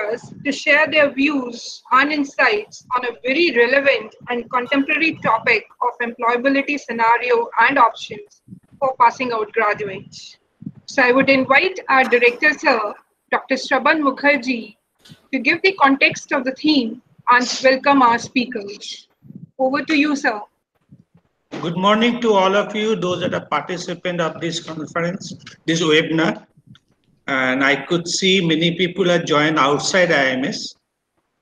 us to share their views and insights on a very relevant and contemporary topic of employability scenario and options for passing out graduates. So I would invite our director, sir, Dr. Shraban Mukherjee, to give the context of the theme and welcome our speakers. Over to you, sir. Good morning to all of you, those that are participants of this conference, this webinar. And I could see many people have joined outside IMS,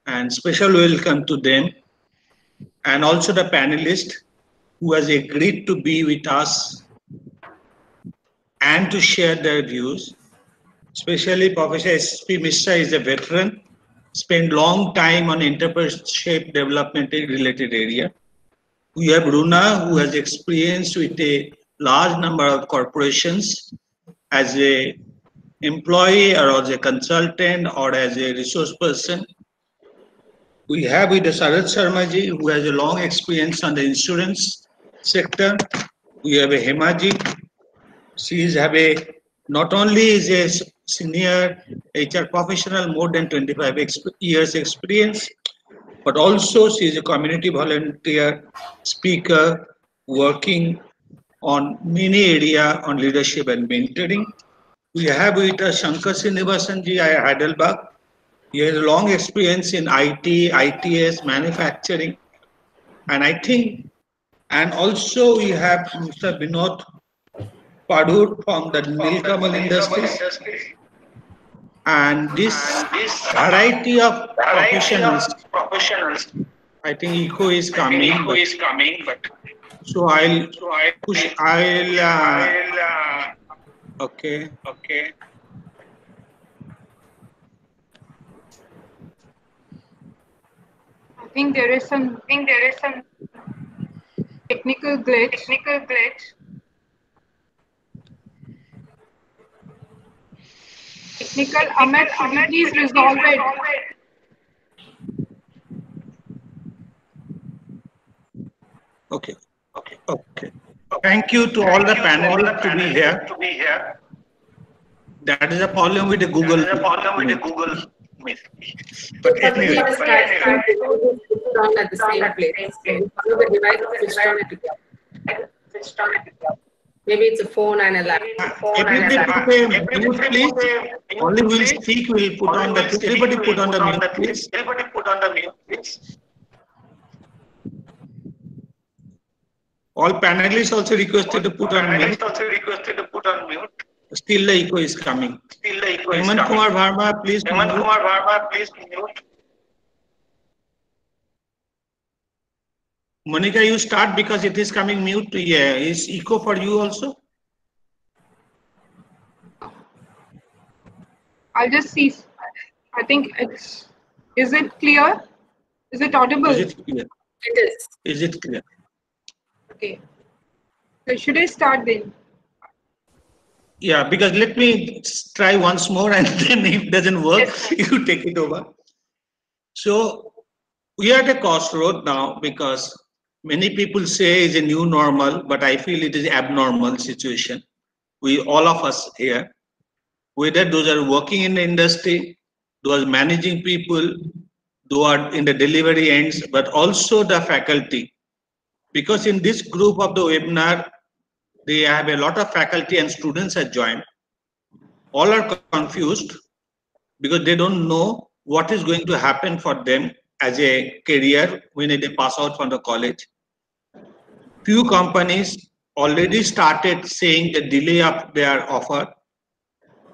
and special welcome to them. And also the panelists who has agreed to be with us and to share their views. Especially Professor S.P. Mishra is a veteran, spent long time on entrepreneurship development related area. We have Runa, who has experience with a large number of corporations as a employee or as a consultant or as a resource person. We have with the Sarath Sharmaji, who has a long experience on the insurance sector. We have a Hemaji. She is not only is a senior HR professional, more than 25 years experience, but also she is a community volunteer, speaker, working on many area on leadership and mentoring. We have with us Shankar Srinivasanji at Heidelberg. He has a long experience in IT, ITS, manufacturing, and also we have Mr. Vinod Padur from the Nilkamal Industries. And this variety of professionals, I think echo is coming. So I'll push. Okay. I think there is some technical glitch. Amit, could you please resolve it? Okay. Thank you to all the panelists to be here. That is a problem with the Google. Meet. But anyway. At the same place. The device is switched on. Maybe it's a phone and a laptop. Everybody put a mute, please. Only we'll speak. We'll put on the. Everybody put on the mute, please. All panelists also requested to put on mute. Still the echo is coming. Hemant Kumar Verma, please mute. Monica, you start because it is coming mute. Yeah, is echo for you also? I'll just see. I think it's. Is it clear? Is it audible? Is it clear? It is. Is it clear? Okay. So should I start then? Yeah, because let me try once more, and then if it doesn't work, you take it over. So we are at a crossroad now because many people say it's a new normal, but I feel it is abnormal situation. All of us here, whether those are working in the industry, those managing people, those are in the delivery ends, but also the faculty. Because in this group of the webinar, they have a lot of faculty and students have joined. All are confused because they don't know what is going to happen for them as a career when they pass out from the college. Few companies already started saying the delay of their offer.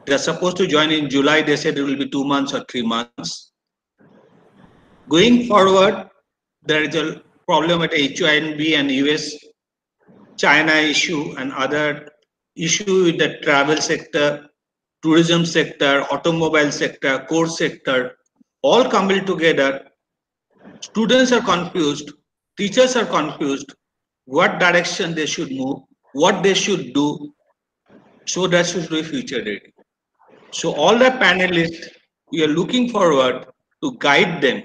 They are supposed to join in July. They said it will be 2 months or 3 months. Going forward, there is a problem at H1B and US, China issue and other issue with the travel sector, tourism sector, automobile sector, core sector, all coupled together. Students are confused, teachers are confused, what direction they should move, what they should do, so that should be future ready. So all the panelists, we are looking forward to guide them.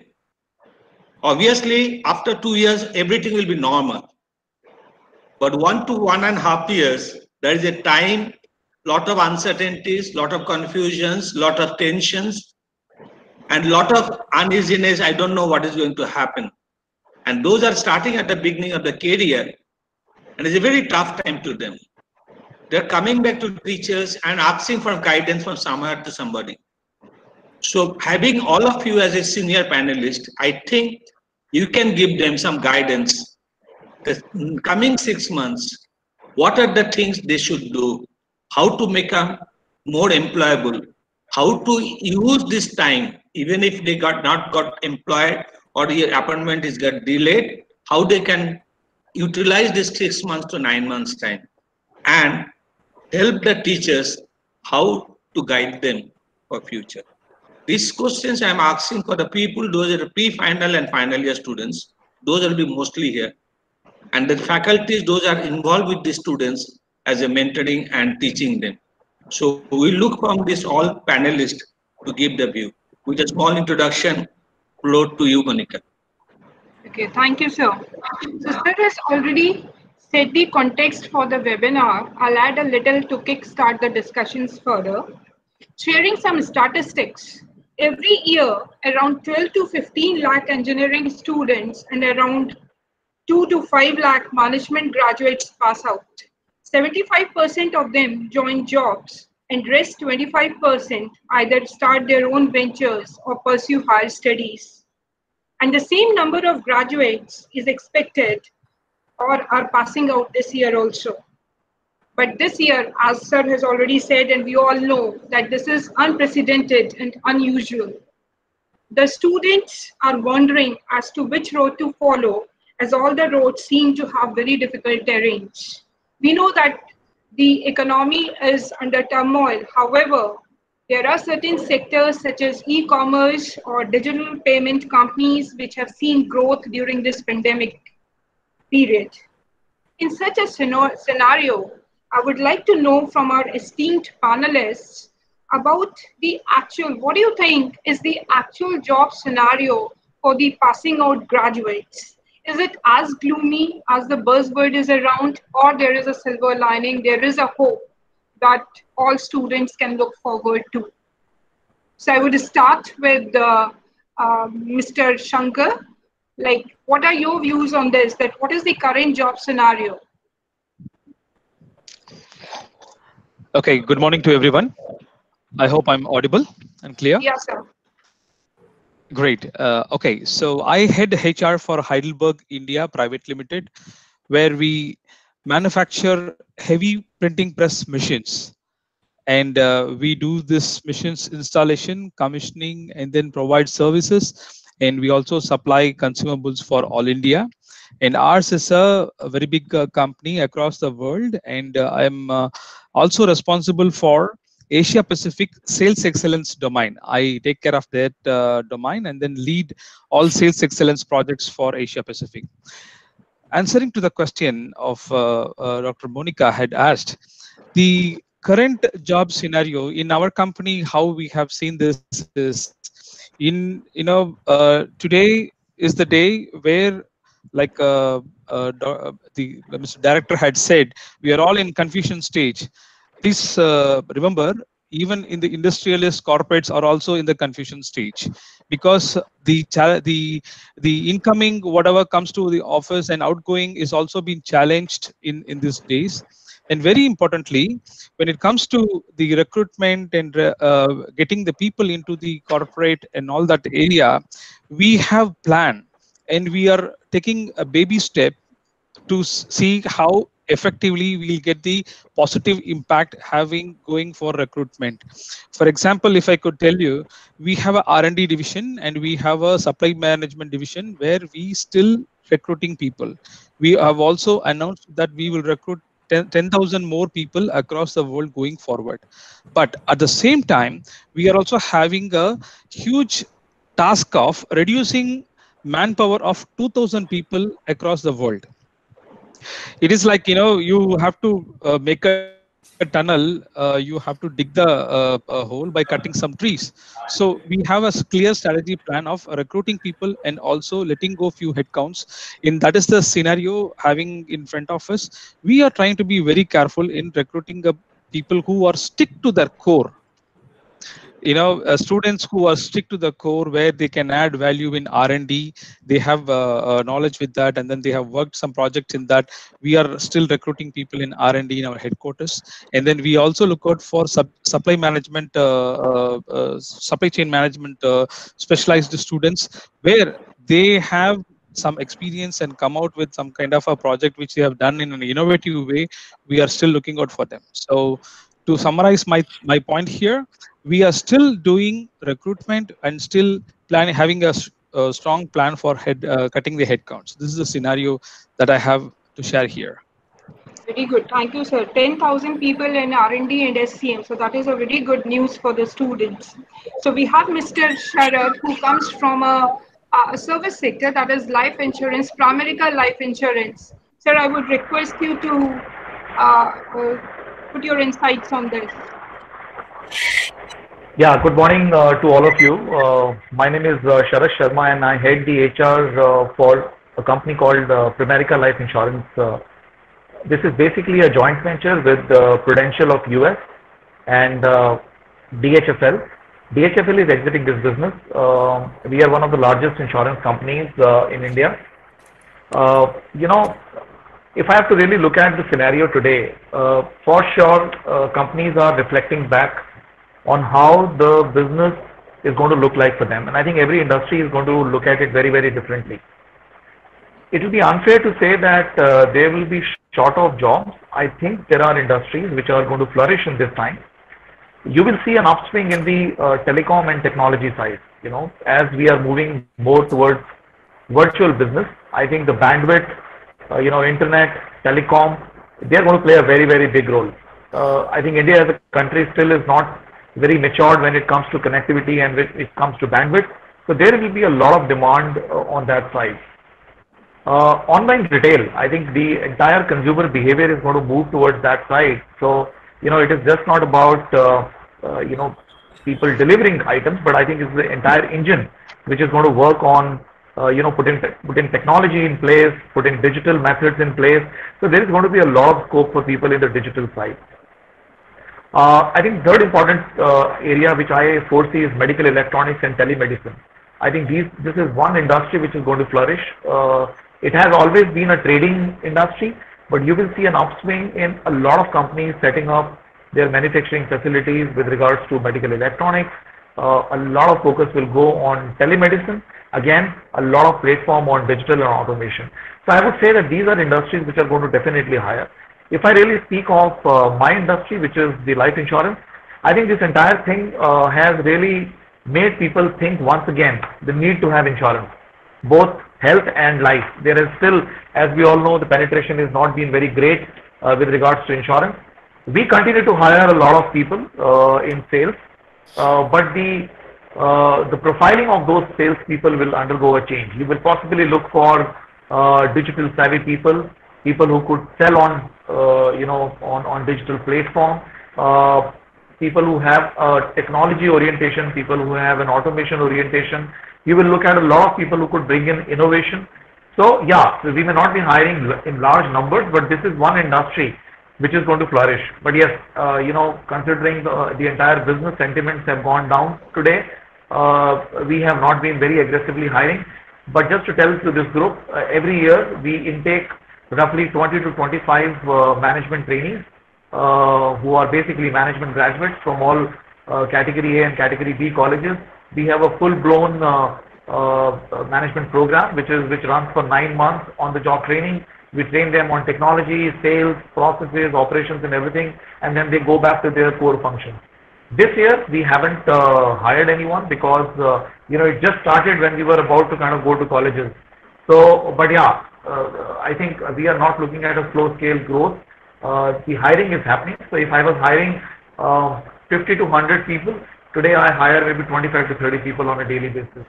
Obviously, after 2 years, everything will be normal. But 1 to 1.5 years, there is a time, lot of uncertainties, lot of confusions, lot of tensions. and lot of uneasiness. I don't know what is going to happen. And those are starting at the beginning of the career, and it's a very tough time to them. They're coming back to teachers and asking for guidance from somewhere to somebody. So having all of you as a senior panelist, I think you can give them some guidance. The coming 6 months, what are the things they should do? How to make them more employable? How to use this time, even if they not got employed or your appointment is got delayed, how they can utilize this 6 months to 9 months time and help the teachers how to guide them for future. These questions I am asking for the people, those are the pre-final and final year students. Those will be mostly here. And the faculties, those are involved with the students as a mentoring and teaching them. So we look from this all panelists to give the view. With a small introduction, floor to you, Monica. Okay, thank you, sir. So, sir has already set the context for the webinar. I'll add a little to kickstart the discussions further. Sharing some statistics. Every year, around 12 to 15 lakh engineering students and around 2 to 5 lakh management graduates pass out. 75% of them join jobs, and rest 25% either start their own ventures or pursue higher studies. And the same number of graduates is expected or are passing out this year also. But this year, as sir has already said, and we all know that this is unprecedented and unusual. The students are wondering as to which road to follow, as all the roads seem to have very difficult terrains. We know that the economy is under turmoil. However, there are certain sectors such as e-commerce or digital payment companies which have seen growth during this pandemic period. In such a scenario, I would like to know from our esteemed panelists about the actual, what do you think is the actual job scenario for the passing out graduates? Is it as gloomy as the buzzword is around, or there is a silver lining, there is a hope that all students can look forward to? So I would start with Mr. Shankar. Like, what are your views on this? That what is the current job scenario? Okay, good morning to everyone. I hope I'm audible and clear. Yes, sir. Great. Okay, so I head HR for Heidelberg India Private Limited, where we manufacture heavy printing press machines. And we do this machines installation, commissioning, and then provide services. And we also supply consumables for all India. And ours is a very big company across the world. And I'm also responsible for Asia Pacific Sales Excellence domain. I take care of that domain and then lead all sales excellence projects for Asia Pacific. Answering to the question of Dr. Monica had asked, the current job scenario in our company, how we have seen this is, today is the day where, like the Mr. Director had said, we are all in confusion stage. Please remember, even in the industrialist corporates are also in the confusion stage, because the incoming whatever comes to the office and outgoing is also being challenged in these days. And very importantly, when it comes to the recruitment and getting the people into the corporate and all that area, we have plan and we are taking a baby step to see how effectively we'll get the positive impact having going for recruitment. For example, if I could tell you, we have a R&D division and we have a supply management division where we still recruiting people. We have also announced that we will recruit 10,000 more people across the world going forward. But at the same time, we are also having a huge task of reducing manpower of 2,000 people across the world. It is like, you have to make a tunnel, you have to dig the hole by cutting some trees. So we have a clear strategy plan of recruiting people and also letting go few headcounts. That is the scenario having in front of us. We are trying to be very careful in recruiting the people who are stick to their core. students who are stick to the core, where they can add value in R&D, they have knowledge with that, and then they have worked some projects in that. We are still recruiting people in R&D in our headquarters, and then we also look out for supply management, supply chain management specialized students, where they have some experience and come out with some kind of a project which they have done in an innovative way. We are still looking out for them. So to summarize my point here, we are still doing recruitment and still having a strong plan for cutting the headcounts. This is the scenario that I have to share here. Very good. Thank you, sir. 10,000 people in R&D and SCM. So that is a very good news for the students. So we have Mr. Sharad, who comes from a service sector, that is life insurance, Pramerica Life Insurance. Sir, I would request you to put your insights on this. Yeah, good morning to all of you. My name is Sharad Sharma, and I head the HR for a company called Pramerica Life Insurance. This is basically a joint venture with Prudential of US and DHFL. DHFL is exiting this business. We are one of the largest insurance companies in India. If I have to really look at the scenario today, for sure, companies are reflecting back on how the business is going to look like for them. And I think every industry is going to look at it very, very differently. It will be unfair to say that there will be short of jobs. I think there are industries which are going to flourish in this time. You will see an upswing in the telecom and technology side. As we are moving more towards virtual business, I think the bandwidth, internet, telecom, they are going to play a very, very big role. I think India as a country still is not very matured when it comes to connectivity and when it comes to bandwidth. So there will be a lot of demand on that side. Online retail, I think the entire consumer behavior is going to move towards that side. So, it is just not about, people delivering items, but I think it's the entire engine which is going to work on, putting technology in place, putting digital methods in place. So there is going to be a lot of scope for people in the digital side. I think third important area which I foresee is medical electronics and telemedicine. I think this is one industry which is going to flourish. It has always been a trading industry, but you will see an upswing in a lot of companies setting up their manufacturing facilities with regards to medical electronics. A lot of focus will go on telemedicine. Again, a lot of platform on digital and automation. So I would say that these are industries which are going to definitely hire. If I really speak of my industry, which is the life insurance, I think this entire thing has really made people think once again the need to have insurance, both health and life. There is still, as we all know, the penetration has not been very great with regards to insurance. We continue to hire a lot of people in sales, but the profiling of those sales people will undergo a change. You will possibly look for digital savvy people who could sell on on digital platform, people who have technology orientation, people who have an automation orientation. You will look at a lot of people who could bring in innovation. So yeah, we may not be hiring in large numbers, but this is one industry which is going to flourish. But yes, considering the entire business sentiments have gone down today, we have not been very aggressively hiring. But just to tell to this group, every year we intake roughly 20 to 25 management trainees who are basically management graduates from all category A and category B colleges. We have a full-blown management program which runs for 9 months on the job training. We train them on technology, sales, processes, operations and everything, and then they go back to their core functions. This year we haven't hired anyone because it just started when we were about to kind of go to colleges. So, but yeah, I think we are not looking at a slow scale growth. The hiring is happening. So if I was hiring 50 to 100 people, today I hire maybe 25 to 30 people on a daily basis.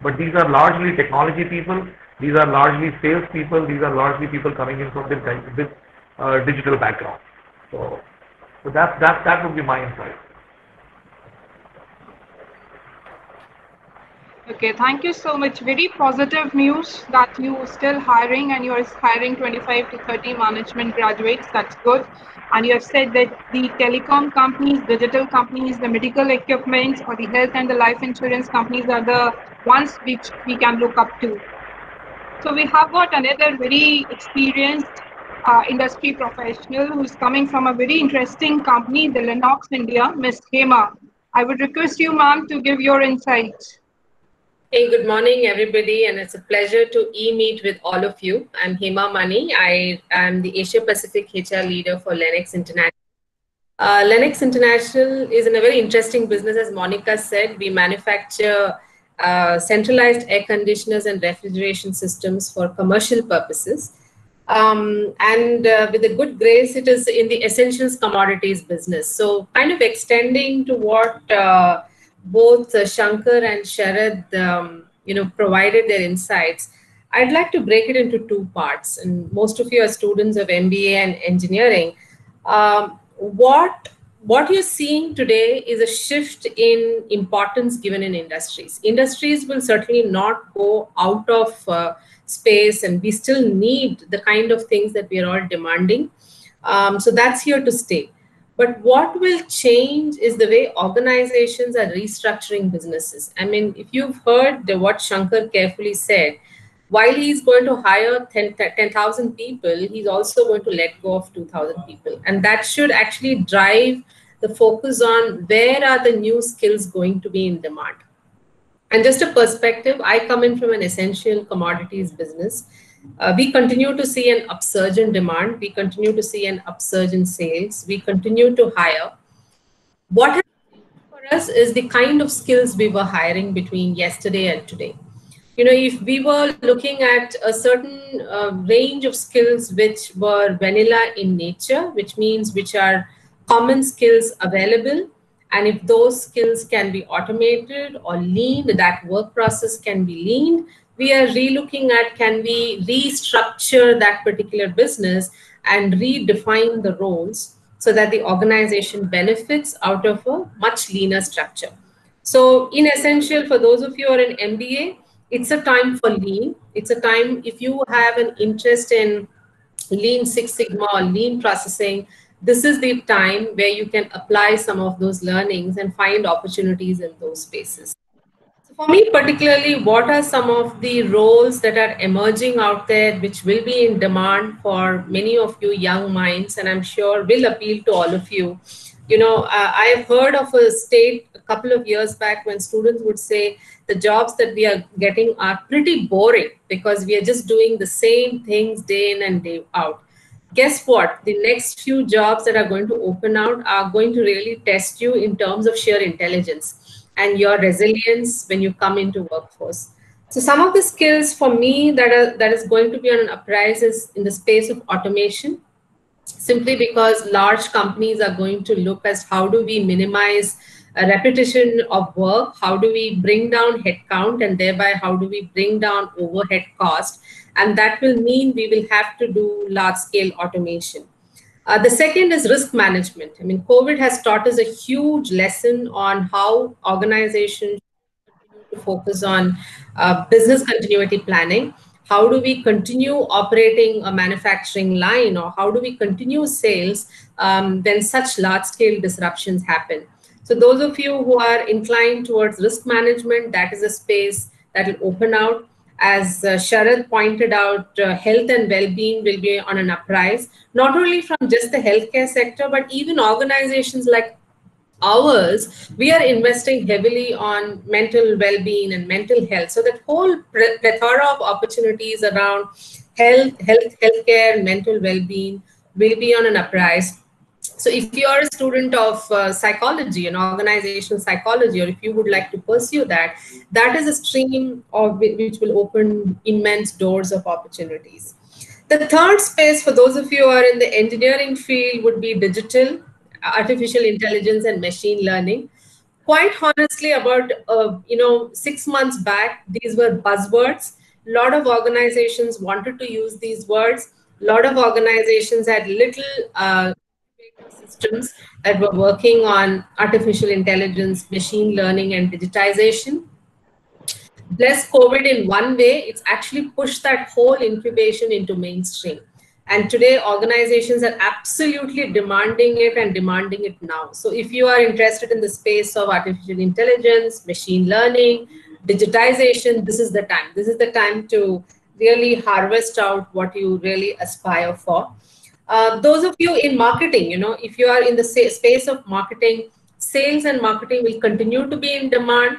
But these are largely technology people. These are largely sales people. These are largely people coming in from this digital background. So that would be my insight. Okay, thank you so much. Very positive news that you are still hiring and you are hiring 25 to 30 management graduates. That's good. And you have said that the telecom companies, digital companies, the medical equipment, or the health and the life insurance companies are the ones which we can look up to. So we have got another very experienced industry professional who's coming from a very interesting company, the Lennox India, Miss Hema. I would request you, ma'am, to give your insights. Hey, good morning, everybody, and it's a pleasure to e-meet with all of you. I'm Hema Mani. I am the Asia Pacific HR leader for Lennox International. Lennox International is in a very interesting business, as Monica said. We manufacture centralized air conditioners and refrigeration systems for commercial purposes. And with a good grace, it is in the essentials commodities business. So kind of extending to what both Shankar and Sharad, provided their insights. I'd like to break it into two parts. And most of you are students of MBA and engineering. What you're seeing today is a shift in importance given in industries. Industries will certainly not go out of space, and we still need the kind of things that we are all demanding. So that's here to stay. But what will change is the way organizations are restructuring businesses. I mean, if you've heard what Shankar carefully said, while he's going to hire 10,000 people, he's also going to let go of 2,000 people. And that should actually drive the focus on where are the new skills going to be in demand. And just a perspective, I come in from an essential commodities business. We continue to see an upsurge in demand. We continue to see an upsurge in sales. We continue to hire. What has for us is the kind of skills we were hiring between yesterday and today. If we were looking at a certain range of skills which were vanilla in nature, which means which are common skills available, and if those skills can be automated or leaned, that work process can be leaned, we are relooking at can we restructure that particular business and redefine the roles so that the organization benefits out of a much leaner structure. So in essential, for those of you who are in MBA, it's a time for lean. It's a time, if you have an interest in Lean Six Sigma or lean processing, this is the time where you can apply some of those learnings and find opportunities in those spaces. So for me, particularly, what are some of the roles that are emerging out there, which will be in demand for many of you young minds, and I'm sure will appeal to all of you. I've heard of a state a couple of years back when students would say the jobs that we are getting are pretty boring because we are just doing the same things day in and day out. Guess what? The next few jobs that are going to open out are going to really test you in terms of sheer intelligence and your resilience when you come into workforce. So some of the skills for me that is going to be on an uprise is in the space of automation, simply because large companies are going to look as how do we minimize a repetition of work, how do we bring down headcount, and thereby how do we bring down overhead cost. And that will mean we will have to do large scale automation. The second is risk management. I mean, COVID has taught us a huge lesson on how organizations continue to focus on business continuity planning. How do we continue operating a manufacturing line, or how do we continue sales when such large scale disruptions happen? So those of you who are inclined towards risk management, that is a space that will open out. As Sharad pointed out, health and well-being will be on an uprise, not only from just the healthcare sector, but even organizations like ours, we are investing heavily on mental well-being and mental health. So that whole plethora of opportunities around healthcare, mental well-being will be on an uprise. So if you are a student of psychology and organizational psychology, or if you would like to pursue that, that is a stream of which will open immense doors of opportunities. The third space for those of you who are in the engineering field would be digital, artificial intelligence, and machine learning. Quite honestly, about 6 months back, these were buzzwords. A lot of organizations wanted to use these words. A lot of organizations had little systems that were working on artificial intelligence, machine learning, and digitization. bless COVID in one way, it's actually pushed that whole incubation into mainstream. And today, organizations are absolutely demanding it and demanding it now. So if you are interested in the space of artificial intelligence, machine learning, digitization, this is the time. This is the time to really harvest out what you really aspire for. Those of you in marketing, if you are in the space of marketing, sales and marketing will continue to be in demand.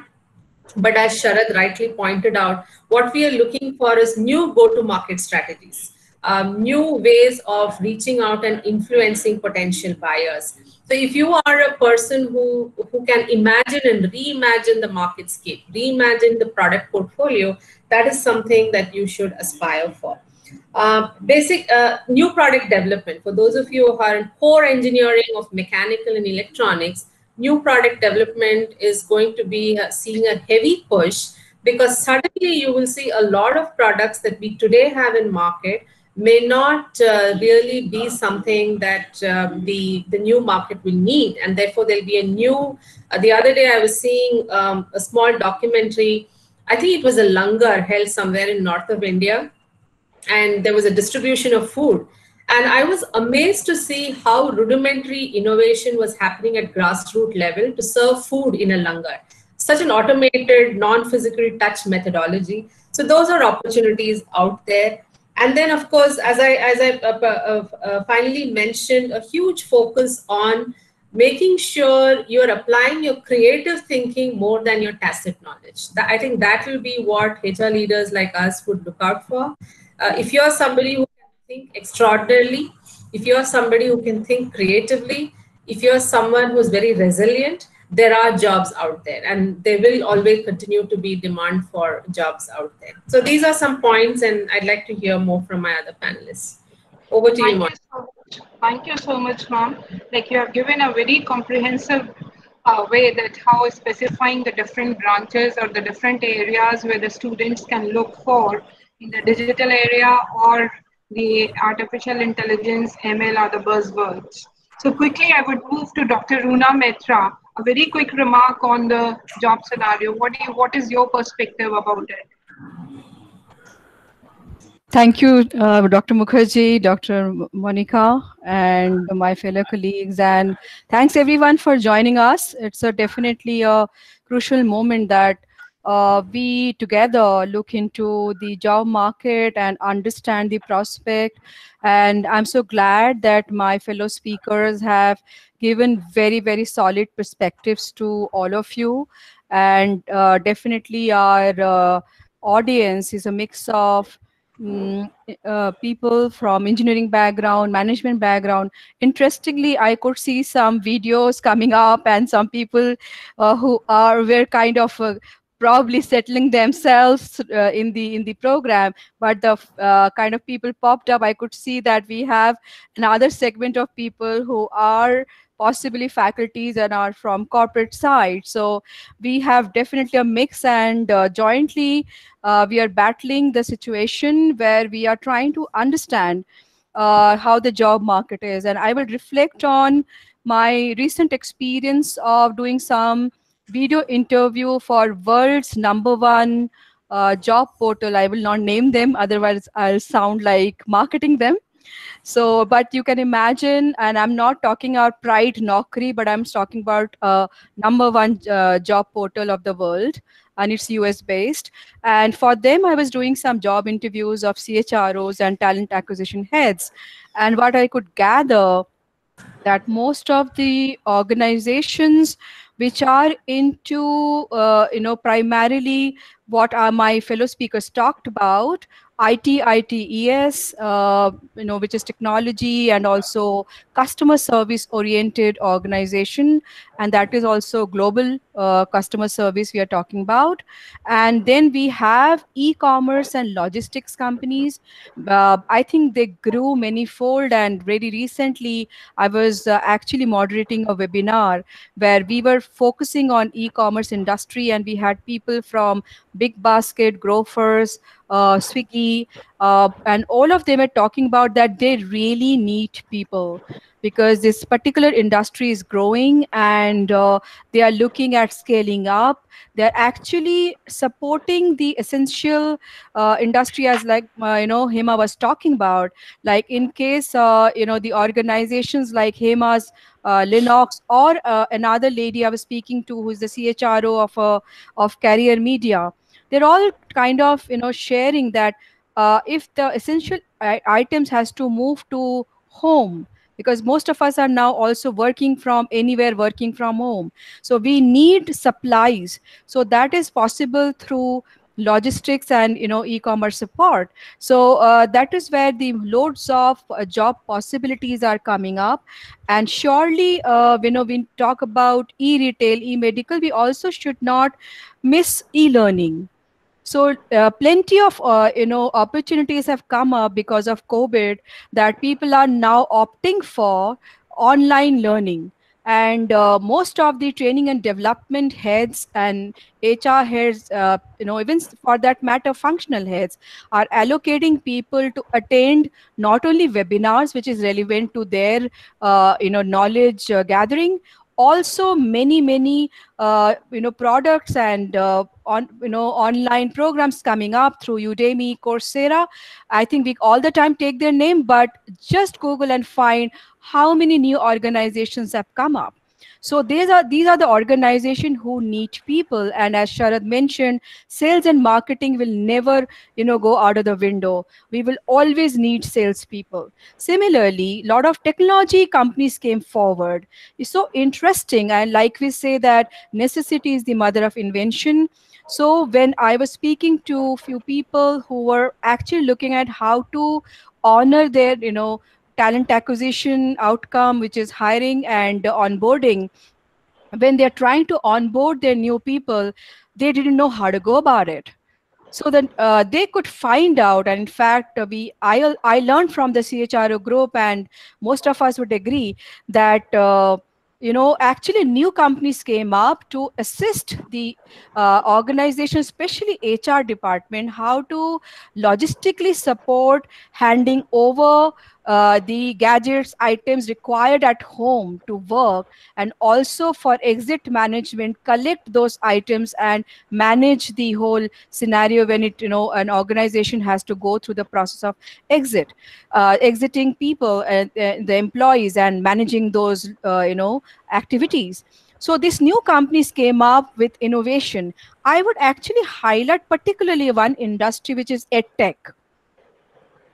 But as Sharad rightly pointed out, what we are looking for is new go-to-market strategies, new ways of reaching out and influencing potential buyers. So if you are a person who can imagine and reimagine the marketscape, reimagine the product portfolio, that is something that you should aspire for. Basic new product development. For those of you who are in core engineering of mechanical and electronics, new product development is going to be seeing a heavy push, because suddenly you will see a lot of products that we today have in market may not really be something that the new market will need, and therefore there'll be a new. The other day I was seeing a small documentary. I think it was a langar held somewhere in north of India, and there was a distribution of food. And I was amazed to see how rudimentary innovation was happening at grassroots level to serve food in a langar. Such an automated, non-physical touch methodology. So those are opportunities out there. And then, of course, as I finally mentioned, a huge focus on making sure you're applying your creative thinking more than your tacit knowledge. I think that will be what HR leaders like us would look out for. If you're somebody who can think extraordinarily, if you're somebody who can think creatively, if you're someone who's very resilient, there are jobs out there, and there will always continue to be demand for jobs out there. So these are some points, and I'd like to hear more from my other panelists. Over to you, Monica. Thank you so much, ma'am. Like, you have given a very comprehensive way that how specifying the different branches or the different areas where the students can look for in the digital area or the artificial intelligence, ML are the buzzwords. So quickly, I would move to Dr. Runa Mehta. A very quick remark on the job scenario. What is your perspective about it? Thank you, Dr. Mukherjee, Dr. Monica, and my fellow colleagues. And thanks everyone for joining us. It's definitely a crucial moment that we together look into the job market and understand the prospect. And I'm so glad that my fellow speakers have given very, very solid perspectives to all of you. And definitely our audience is a mix of people from engineering background, management background. Interestingly, I could see some videos coming up and some people who were kind of probably settling themselves in the program, but the kind of people popped up. I could see that we have another segment of people who are possibly faculties and are from corporate side. So we have definitely a mix, and jointly we are battling the situation where we are trying to understand how the job market is. And I will reflect on my recent experience of doing some video interview for world's #1 job portal. I will not name them, otherwise I'll sound like marketing them. So, but you can imagine, and I'm not talking about Pride Naukri, but I'm talking about #1 job portal of the world, and it's US based. And for them, I was doing some job interviews of CHROs and talent acquisition heads. And what I could gather that most of the organizations which are into, primarily what my fellow speakers talked about, ITES, which is technology and also customer service oriented organization. And that is also global customer service we are talking about. And then we have e-commerce and logistics companies. I think they grew manyfold. And very recently, I was actually moderating a webinar where we were focusing on e-commerce industry, and we had people from Big Basket, Grofers, Swiggy, and all of them are talking about that they really need people. because this particular industry is growing, and they are looking at scaling up. They're actually supporting the essential industry, as like Hema was talking about. Like in case the organizations like Hema's Linux, or another lady I was speaking to, who is the CHRO of Carrier Media, they're all kind of sharing that if the essential items has to move to home, because most of us are now also working from anywhere, working from home, so we need supplies. So that is possible through logistics and e-commerce support. So that is where the loads of job possibilities are coming up. And surely when we talk about e-retail, e-medical, we also should not miss e-learning. So plenty of opportunities have come up because of COVID, that people are now opting for online learning. And most of the training and development heads and HR heads, even for that matter, functional heads, are allocating people to attend not only webinars, which is relevant to their knowledge gathering, also many products and online programs coming up through Udemy, Coursera. I think we all the time take their name, but just Google and find how many new organizations have come up. So these are the organizations who need people. And as Sharad mentioned, sales and marketing will never go out of the window. We will always need salespeople. Similarly, a lot of technology companies came forward. It's so interesting, and like we say that necessity is the mother of invention. So when I was speaking to few people who were actually looking at how to honor their talent acquisition outcome, which is hiring and onboarding, when they're trying to onboard their new people, they didn't know how to go about it. So then they could find out. And in fact, I learned from the CHRO group, and most of us would agree that actually new companies came up to assist the organization, especially HR department, how to logistically support handing over the gadgets, items required at home to work, and also for exit management, collect those items and manage the whole scenario when an organization has to go through the process of exiting people and the employees, and managing those activities. So these new companies came up with innovation. I would actually highlight particularly one industry, which is edtech.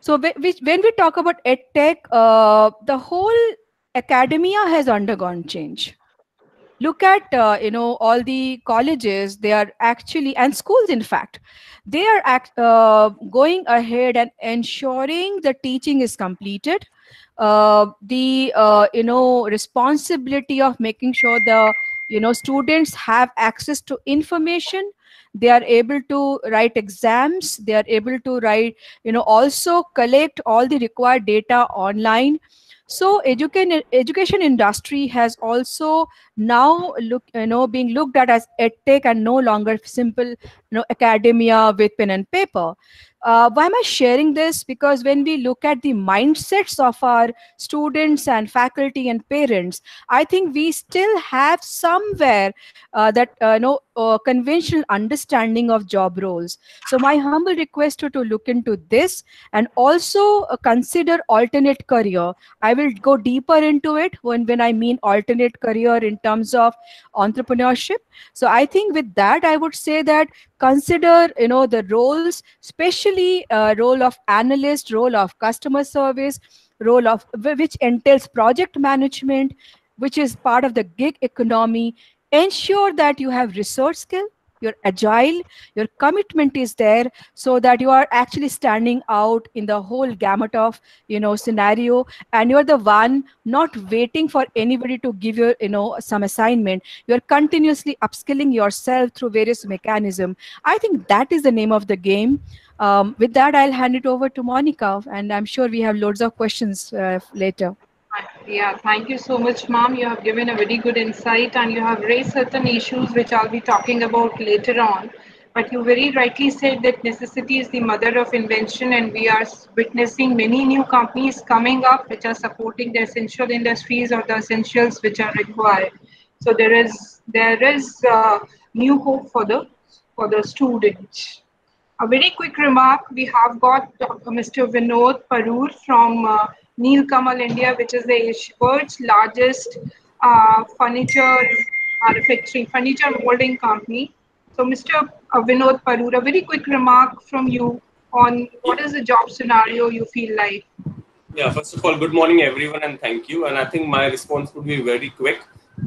So when we talk about edtech, the whole academia has undergone change. Look at all the colleges. They are actually, and schools in fact, they are going ahead and ensuring the teaching is completed. The responsibility of making sure the students have access to information, they are able to write exams, they are able to write also collect all the required data online. So education industry has also now being looked at as edtech, and no longer simple academia with pen and paper. Why am I sharing this? Because when we look at the mindsets of our students and faculty and parents, I think we still have somewhere that conventional understanding of job roles. So my humble request to look into this, and also consider alternate career. I will go deeper into it when I mean alternate career in terms of entrepreneurship. So I think with that, I would say that consider the roles, especially role of analyst, role of customer service, role of which entails project management, which is part of the gig economy. Ensure that you have research skill, you're agile, your commitment is there, so that you are actually standing out in the whole gamut of scenario, and you're the one not waiting for anybody to give you some assignment. You're continuously upskilling yourself through various mechanisms. I think that is the name of the game. With that, I'll hand it over to Monica, and I'm sure we have loads of questions later. Yeah, thank you so much, ma'am. You have given a very good insight, and you have raised certain issues which I'll be talking about later on. But you very rightly said that necessity is the mother of invention, and we are witnessing many new companies coming up which are supporting the essential industries or the essentials which are required. So there is new hope for the students. A very quick remark, we have got Mr. Vinod Parur from Neel Kamal India, which is the world's largest furniture manufacturing, furniture molding company. So Mr. Vinod Parur, a very quick remark from you on what is the job scenario you feel like. Yeah, first of all, good morning, everyone, and thank you. And I think my response would be very quick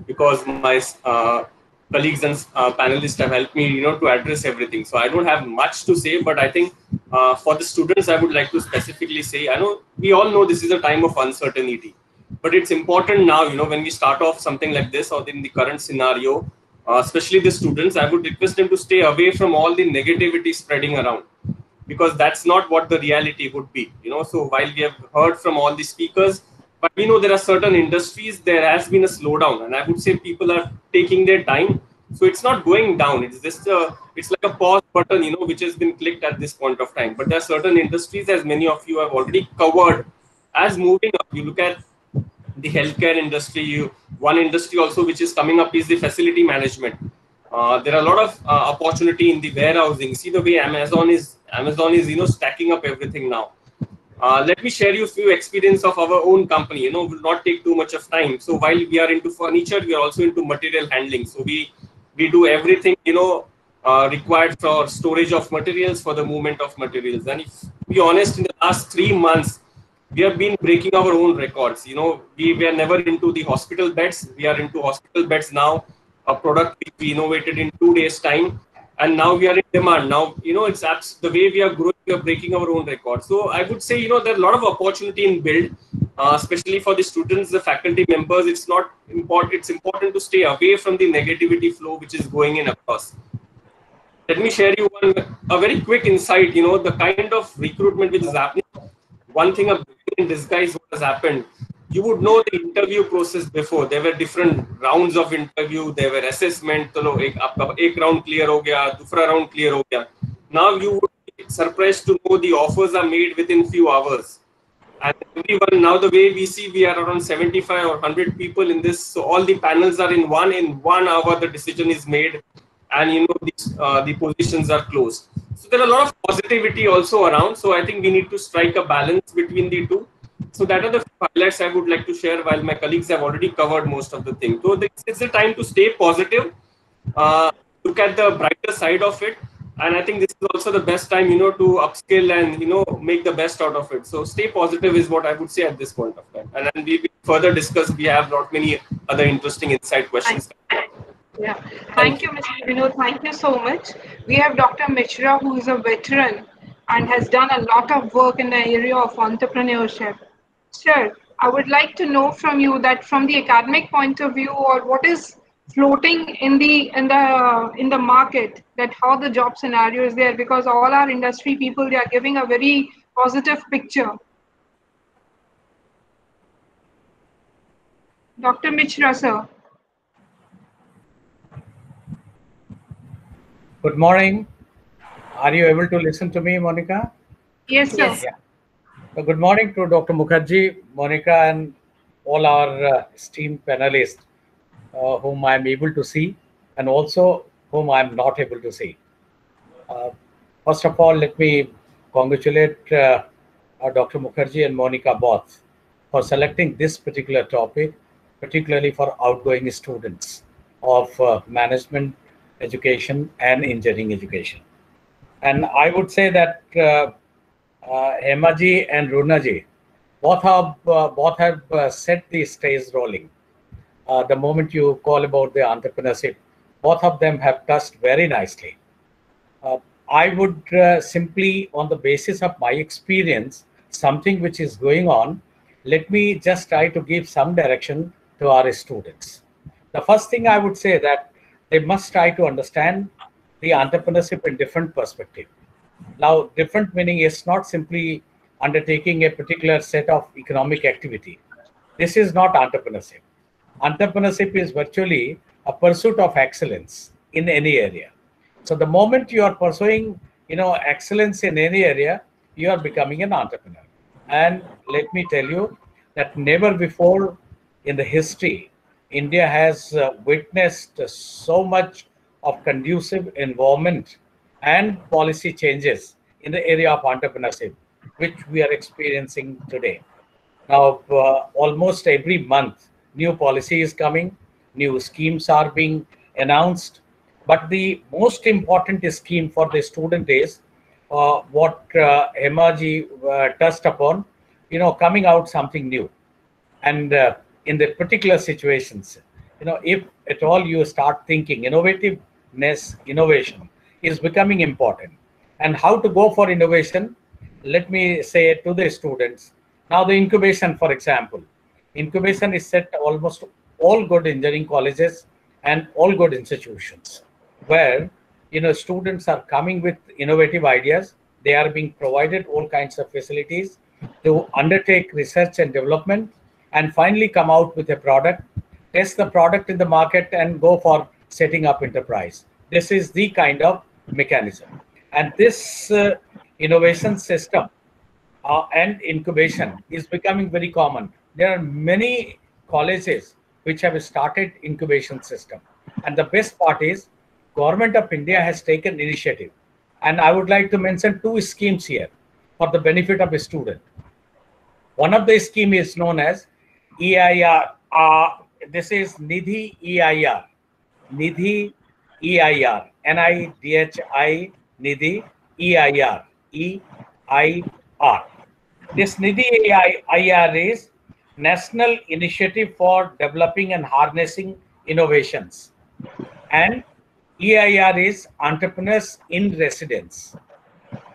because my colleagues and panelists have helped me, to address everything. So I don't have much to say, but I think for the students, I would like to specifically say, I know we all know this is a time of uncertainty, but it's important now, when we start off something like this or in the current scenario, especially the students, I would request them to stay away from all the negativity spreading around, because that's not what the reality would be. So while we have heard from all the speakers, but we know there are certain industries, there has been a slowdown, and I would say people are taking their time. So it's not going down. It's just it's like a pause button, which has been clicked at this point of time. But there are certain industries, as many of you have already covered, as moving up. You look at the healthcare industry. One industry also which is coming up is the facility management. There are a lot of opportunity in the warehousing. See the way Amazon is stacking up everything now. Let me share you a few experience of our own company. Will not take too much of time. So while we are into furniture, we are also into material handling. So we do everything required for storage of materials, for the movement of materials. And if to be honest, in the last 3 months, we have been breaking our own records. We were never into the hospital beds. We are into hospital beds now. A product we innovated in 2 days' time, and now we are in demand. Now, it's the way we are growing, we are breaking our own records. So I would say, there are a lot of opportunity in build, especially for the students, the faculty members. It's not important. It's important to stay away from the negativity flow which is going in across. Let me share you a very quick insight. The kind of recruitment which is happening. One thing in disguise what has happened. You would know the interview process before. There were different rounds of interview. There were assessment. एक round clear हो गया, दूसरा round clear हो गया. Now you would be surprised to know the offers are made within few hours. And everyone, now the way we see, we are around 75 or 100 people in this. So all the panels are in 1 hour the decision is made, and the positions are closed. So there are a lot of positivity also around. So I think we need to strike a balance between the two. So that are the highlights I would like to share, while my colleagues have already covered most of the things. So it's a time to stay positive, look at the brighter side of it. And I think this is also the best time, to upskill and, make the best out of it. So stay positive is what I would say at this point of time. And then we will further discuss. We have not many other interesting insight questions. Yeah, thank you, Mr. Vinod. Thank you so much. We have Dr. Mishra, who is a veteran and has done a lot of work in the area of entrepreneurship. Sir, I would like to know from you that from the academic point of view, or what is floating in the market, that how the job scenario is there, because all our industry people, they are giving a very positive picture. Dr. Mishra, sir. Good morning. Are you able to listen to me, Monica? Yes, sir. Yes. Yeah. So good morning to Dr. Mukherjee, Monica, and all our esteemed panelists, whom I'm able to see, and also whom I'm not able to see. First of all, let me congratulate Dr. Mukherjee and Monica both for selecting this particular topic, particularly for outgoing students of management education and engineering education. And I would say that Hemaji and Runaji both have set the stage rolling. The moment you call about the entrepreneurship, both of them have touched very nicely. I would simply, on the basis of my experience, something which is going on, let me just try to give some direction to our students. The first thing I would say that they must try to understand the entrepreneurship in different perspective. Now, different meaning is not simply undertaking a particular set of economic activity. This is not entrepreneurship. Entrepreneurship is virtually a pursuit of excellence in any area. So the moment you are pursuing, excellence in any area, you are becoming an entrepreneur. And let me tell you that never before in the history, India has witnessed so much of conducive environment and policy changes in the area of entrepreneurship, which we are experiencing today. Now, almost every month, new policy is coming, new schemes are being announced. But the most important scheme for the student is what Hemaji touched upon, coming out something new. And in the particular situations, if at all you start thinking innovativeness, innovation is becoming important. And how to go for innovation, let me say to the students, now the incubation, for example, incubation is set almost all good engineering colleges and all good institutions where, students are coming with innovative ideas. They are being provided all kinds of facilities to undertake research and development and finally come out with a product, test the product in the market and go for setting up enterprise. This is the kind of mechanism. And this innovation system and incubation is becoming very common. There are many colleges which have started incubation system. And the best part is Government of India has taken initiative. And I would like to mention two schemes here for the benefit of a student. One of the scheme is known as EIR. This is Nidhi EIR. Nidhi EIR. NIDHI Nidhi EIR. EIR. This Nidhi EIR is National Initiative for Developing and Harnessing Innovations. And EIR is Entrepreneurs in Residence.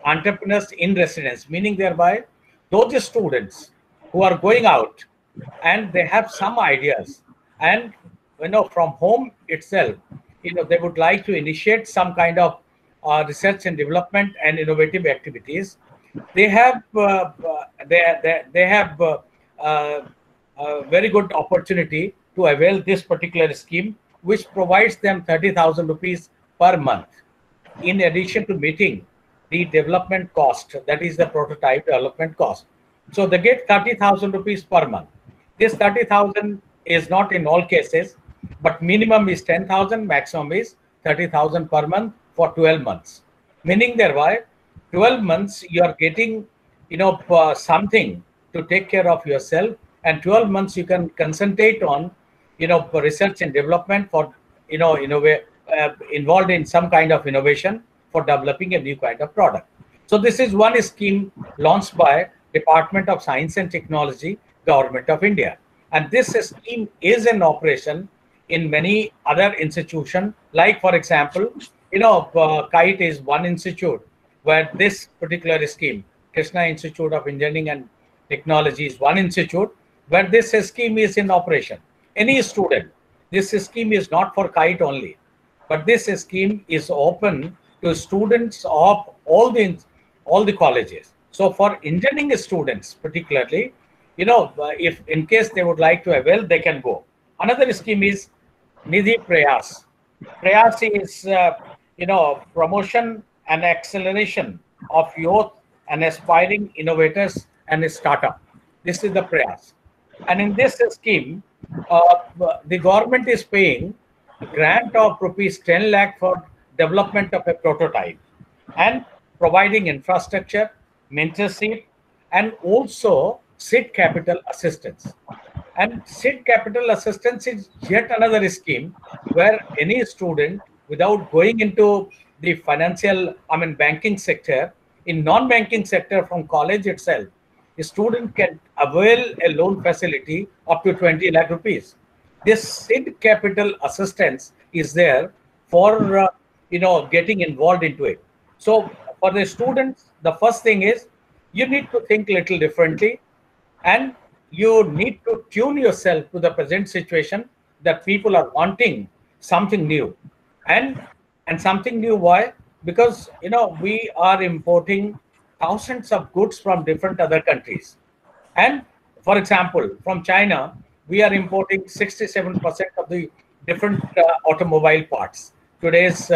Entrepreneurs in Residence, meaning thereby those students who are going out and they have some ideas and from home itself, they would like to initiate some kind of research and development and innovative activities. They have a very good opportunity to avail this particular scheme, which provides them 30,000 rupees per month, in addition to meeting the development cost, that is the prototype development cost. So they get 30,000 rupees per month. This 30,000 is not in all cases, but minimum is 10,000, maximum is 30,000 per month for 12 months. Meaning thereby, 12 months you are getting, something to take care of yourself, and 12 months you can concentrate on, research and development for, involved in some kind of innovation for developing a new kind of product. So this is one scheme launched by Department of Science and Technology, Government of India. And this scheme is in operation in many other institutions. Like, for example, KITE is one institute where this particular scheme, Krishna Institute of Engineering and Technology is one institute where this scheme is in operation. Any student, this scheme is not for KITE only, but this scheme is open to students of all the colleges. So for engineering students particularly, if in case they would like to avail, they can go. Another scheme is Nidhi Prayas. Prayas is, promotion and acceleration of youth and aspiring innovators and startup. This is the Prayas. And in this scheme, the government is paying a grant of rupees 10 lakh for development of a prototype and providing infrastructure, mentorship, and also seed capital assistance. And seed capital assistance is yet another scheme where any student, without going into the banking sector, in non-banking sector from college itself, a student can avail a loan facility up to 20 lakh rupees. This seed capital assistance is there for, getting involved into it. So for the students, the first thing is you need to think a little differently, and you need to tune yourself to the present situation that people are wanting something new. And something new, why? Because, we are importing thousands of goods from different other countries. And for example, from China, we are importing 67% of the different automobile parts. Today's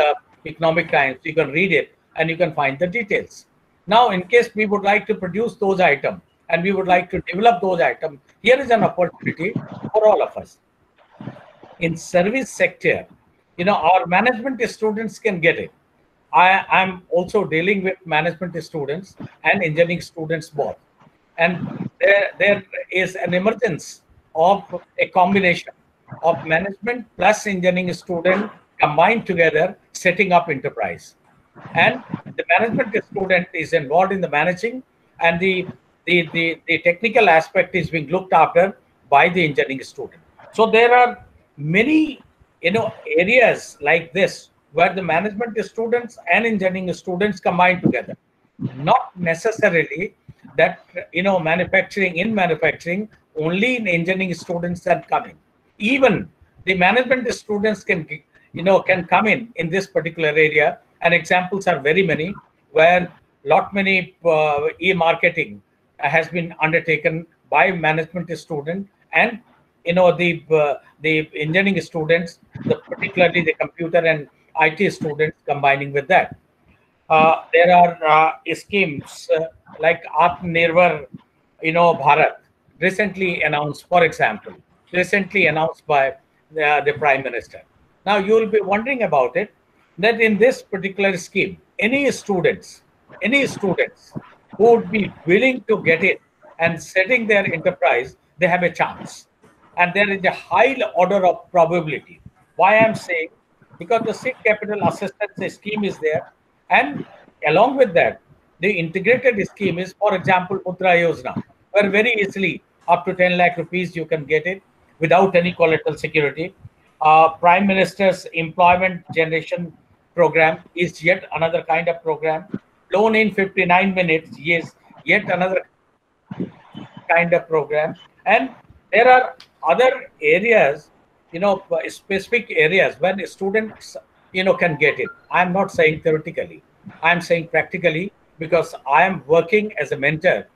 Economic Times. You can read it and you can find the details. Now, in case we would like to produce those items and we would like to develop those items, here is an opportunity for all of us. In service sector, our management students can get it. I'm also dealing with management students and engineering students both. And there is an emergence of a combination of management plus engineering student combined together, setting up enterprise. And the management student is involved in the managing, and the technical aspect is being looked after by the engineering student. So there are many areas like this where the management students and engineering students combine together. Not necessarily that manufacturing only in engineering students are coming. Even the management students can come in this particular area, and examples are very many where many e-marketing has been undertaken by management student and the engineering students, particularly the computer and IT students combining with that. There are schemes like Atmanirbhar Bharat, recently announced, for example, by the Prime Minister. Now you will be wondering about it, that in this particular scheme, any students who would be willing to get it and setting their enterprise, they have a chance. And there is a high order of probability. Why I'm saying? Because the seed capital assistance scheme is there, and along with that, the integrated scheme is, for example, Mudra Yojana, where very easily up to 10 lakh rupees you can get it without any collateral security. Prime Minister's Employment Generation Program is yet another kind of program. Loan in 59 minutes is yet another kind of program. And there are other areas, specific areas where students, can get it. I'm not saying theoretically. I'm saying practically, because I am working as a mentor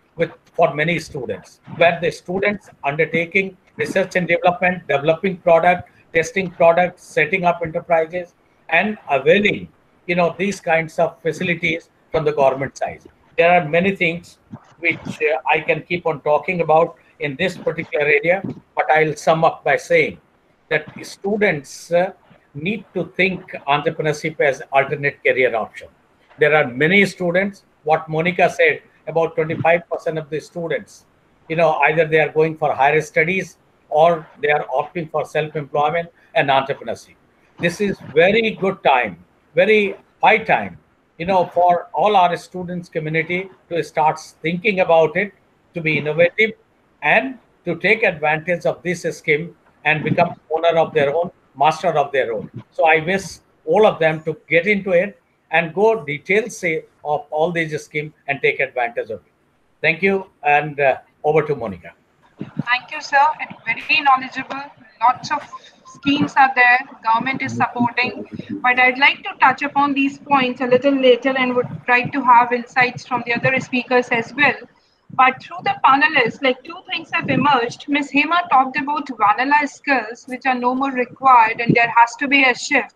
for many students, where the students undertaking research and development, developing product, testing products, setting up enterprises, and availing, these kinds of facilities from the government side. There are many things which I can keep on talking about in this particular area, but I'll sum up by saying that students need to think entrepreneurship as alternate career option. There are many students, what Monica said, about 25% of the students, either they are going for higher studies or they are opting for self-employment and entrepreneurship. This is very good time, very high time, for all our students community to start thinking about it, to be innovative and to take advantage of this scheme and become owner of their own, master of their own. So I wish all of them to get into it and go details of all these schemes and take advantage of it. Thank you, and over to Monica. Thank you, sir. It's very knowledgeable. Lots of schemes are there. Government is supporting. But I'd like to touch upon these points a little later and would try to have insights from the other speakers as well. But through the panelists, two things have emerged. Ms. Hema talked about vanilla skills, which are no more required, and there has to be a shift.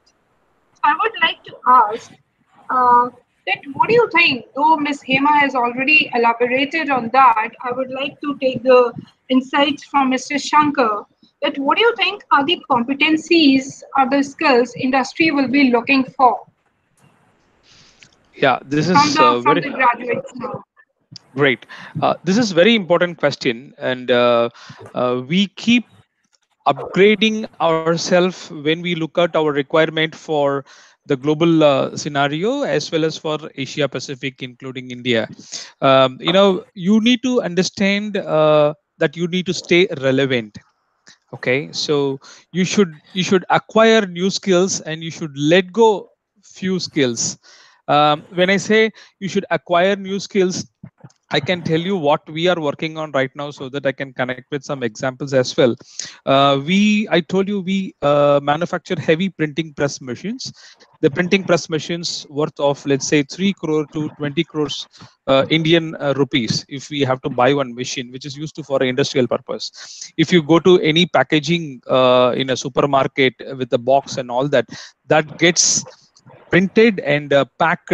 So I would like to ask, that what do you think? Though Ms. Hema has already elaborated on that, I would like to take the insights from Mr. Shankar. That what do you think are the competencies or the skills industry will be looking for? Yeah, this is from the graduates now. Great. This is very important question, and we keep upgrading ourselves when we look at our requirement for the global scenario as well as for Asia Pacific, including India. You need to understand that you need to stay relevant. Okay, so you should acquire new skills and you should let go few skills. When I say you should acquire new skills, I can tell you what we are working on right now so that I can connect with some examples as well. I told you we manufacture heavy printing press machines. The printing press machines worth of, let's say, 3 crore to 20 crores Indian rupees if we have to buy one machine, which is used for industrial purpose. If you go to any packaging in a supermarket with the box and all that, that gets printed and packed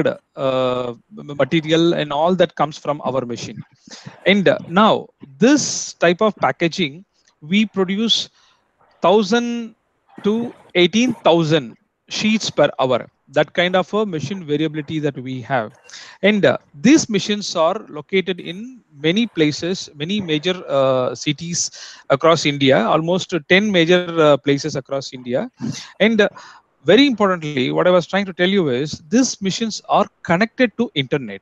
material and all that comes from our machine. And now this type of packaging, we produce 1,000 to 18,000 sheets per hour. That kind of a machine variability that we have. And these machines are located in many places, many major cities across India, almost 10 major places across India. And very importantly, what I was trying to tell you is these machines are connected to internet.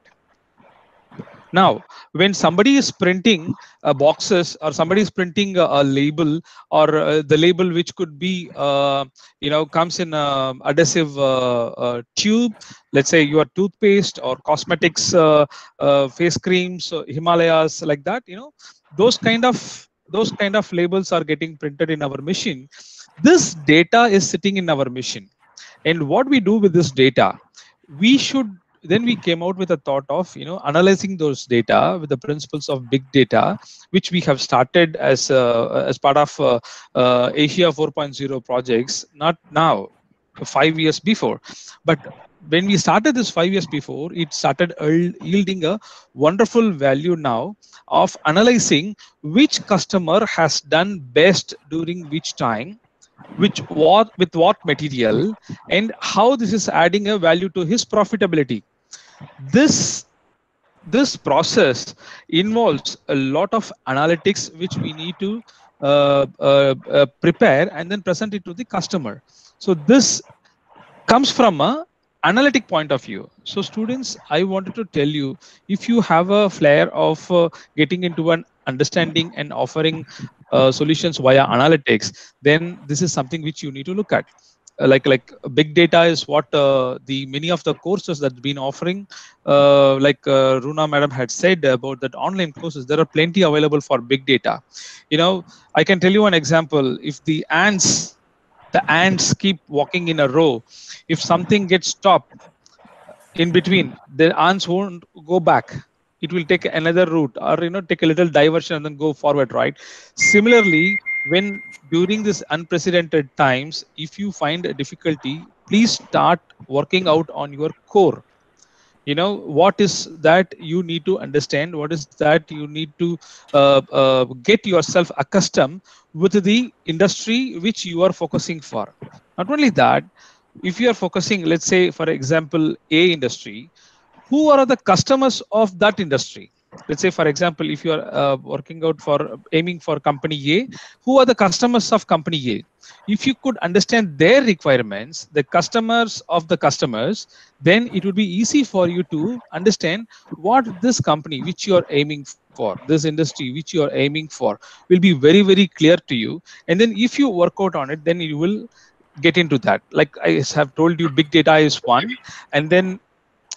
Now, when somebody is printing boxes, or somebody is printing a label, or the label which could be, comes in adhesive tube, let's say your toothpaste or cosmetics, face creams, Himalayas, like that, those kind of labels are getting printed in our machine. This data is sitting in our machine. And what we do with this data, then we came out with a thought of analyzing those data with the principles of big data, which we have started as part of Asia 4.0 projects, not now, 5 years before. But when we started this 5 years before, it started yielding a wonderful value now of analyzing which customer has done best during which time, with what material, and how this is adding a value to his profitability. This process involves a lot of analytics which we need to prepare and then present it to the customer. So this comes from a analytic point of view. So students, I wanted to tell you, if you have a flair of getting into an understanding and offering solutions via analytics, then this is something which you need to look at. Like big data is what the many of the courses that's been offering, Runa madam had said about that online courses, there are plenty available for big data. I can tell you an example. If the ants keep walking in a row, if something gets stopped in between, the ants won't go back. It will take another route, or take a little diversion and then go forward, right? Similarly, when during this unprecedented times, if you find a difficulty, please start working out on your core. What is that you need to understand, what is that you need to get yourself accustomed with the industry which you are focusing for. Not only that, if you are focusing, let's say for example, A industry, who are the customers of that industry? Let's say, for example, if you are aiming for company A, who are the customers of company A? If you could understand their requirements, the customers of the customers, then it would be easy for you to understand what this company which you are aiming for, this industry which you are aiming for, will be very, very clear to you. And then if you work out on it, then you will get into that. Like I have told you, big data is one, and then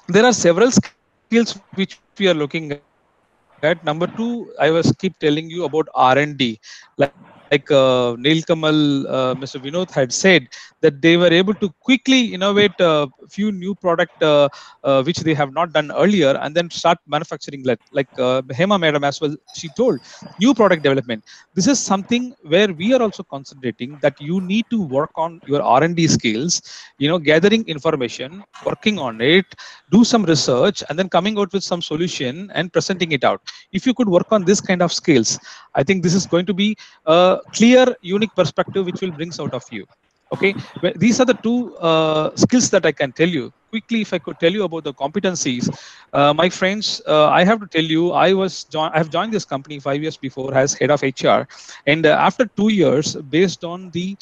there are several skills which we are looking at. Number two, I was keep telling you about R&D. Like Nilkamal, Mr. Vinod had said that they were able to quickly innovate a few new product which they have not done earlier, and then start manufacturing like Hema madam as well, she told, new product development. This is something where we are also concentrating, that you need to work on your R&D skills, gathering information, working on it, do some research, and then coming out with some solution and presenting it out. If you could work on this kind of skills, I think this is going to be a clear, unique perspective which will bring out of you. Okay, these are the two skills that I can tell you. Quickly, if I could tell you about the competencies, my friends, I have to tell you, I have joined this company 5 years before as head of HR, and after 2 years, based on the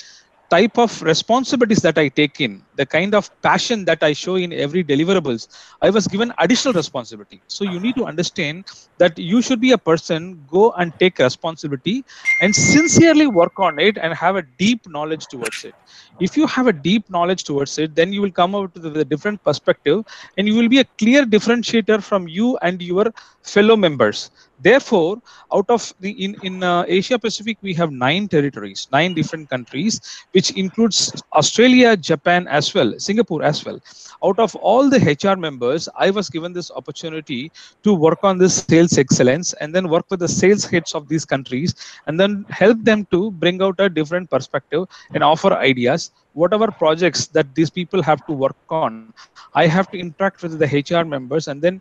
type of responsibilities that I take in, the kind of passion that I show in every deliverables, I was given additional responsibility. So you need to understand that you should be a person, go and take responsibility and sincerely work on it and have a deep knowledge towards it. If you have a deep knowledge towards it, then you will come out with a different perspective, and you will be a clear differentiator from you and your fellow members. Therefore, out of in Asia Pacific, we have 9 territories, 9 different countries, which which includes Australia, Japan as well, Singapore as well. Out of all the HR members, I was given this opportunity to work on this sales excellence and then work with the sales heads of these countries and then help them to bring out a different perspective and offer ideas. Whatever projects that these people have to work on, I have to interact with the HR members and then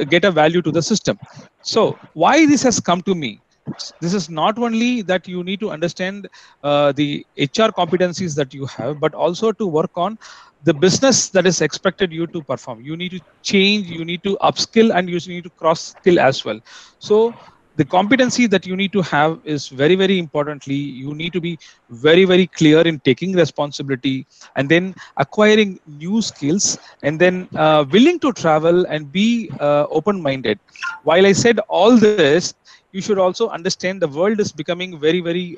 get a value to the system. So why this has come to me? This is not only that you need to understand the HR competencies that you have, but also to work on the business that is expected you to perform. You need to change, you need to upskill, and you need to cross skill as well. So the competency that you need to have is very, very importantly, you need to be very, very clear in taking responsibility and then acquiring new skills and then willing to travel and be open-minded. While I said all this, you should also understand the world is becoming very, very,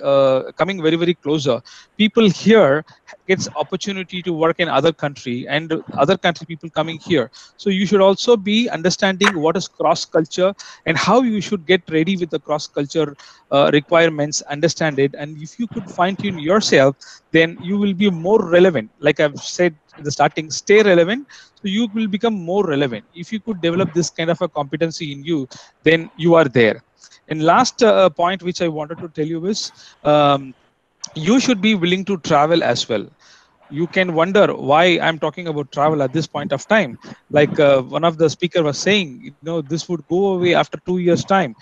coming very, very closer. People here gets opportunity to work in other country and other country people coming here. So you should also be understanding what is cross culture and how you should get ready with the cross culture requirements, understand it. And if you could fine tune yourself, then you will be more relevant. Like I've said in the starting, stay relevant. So you will become more relevant. If you could develop this kind of a competency in you, then you are there. And last point which I wanted to tell you is you should be willing to travel as well. You can wonder why I'm talking about travel at this point of time. Like one of the speaker was saying, you know, this would go away after 2 years' time.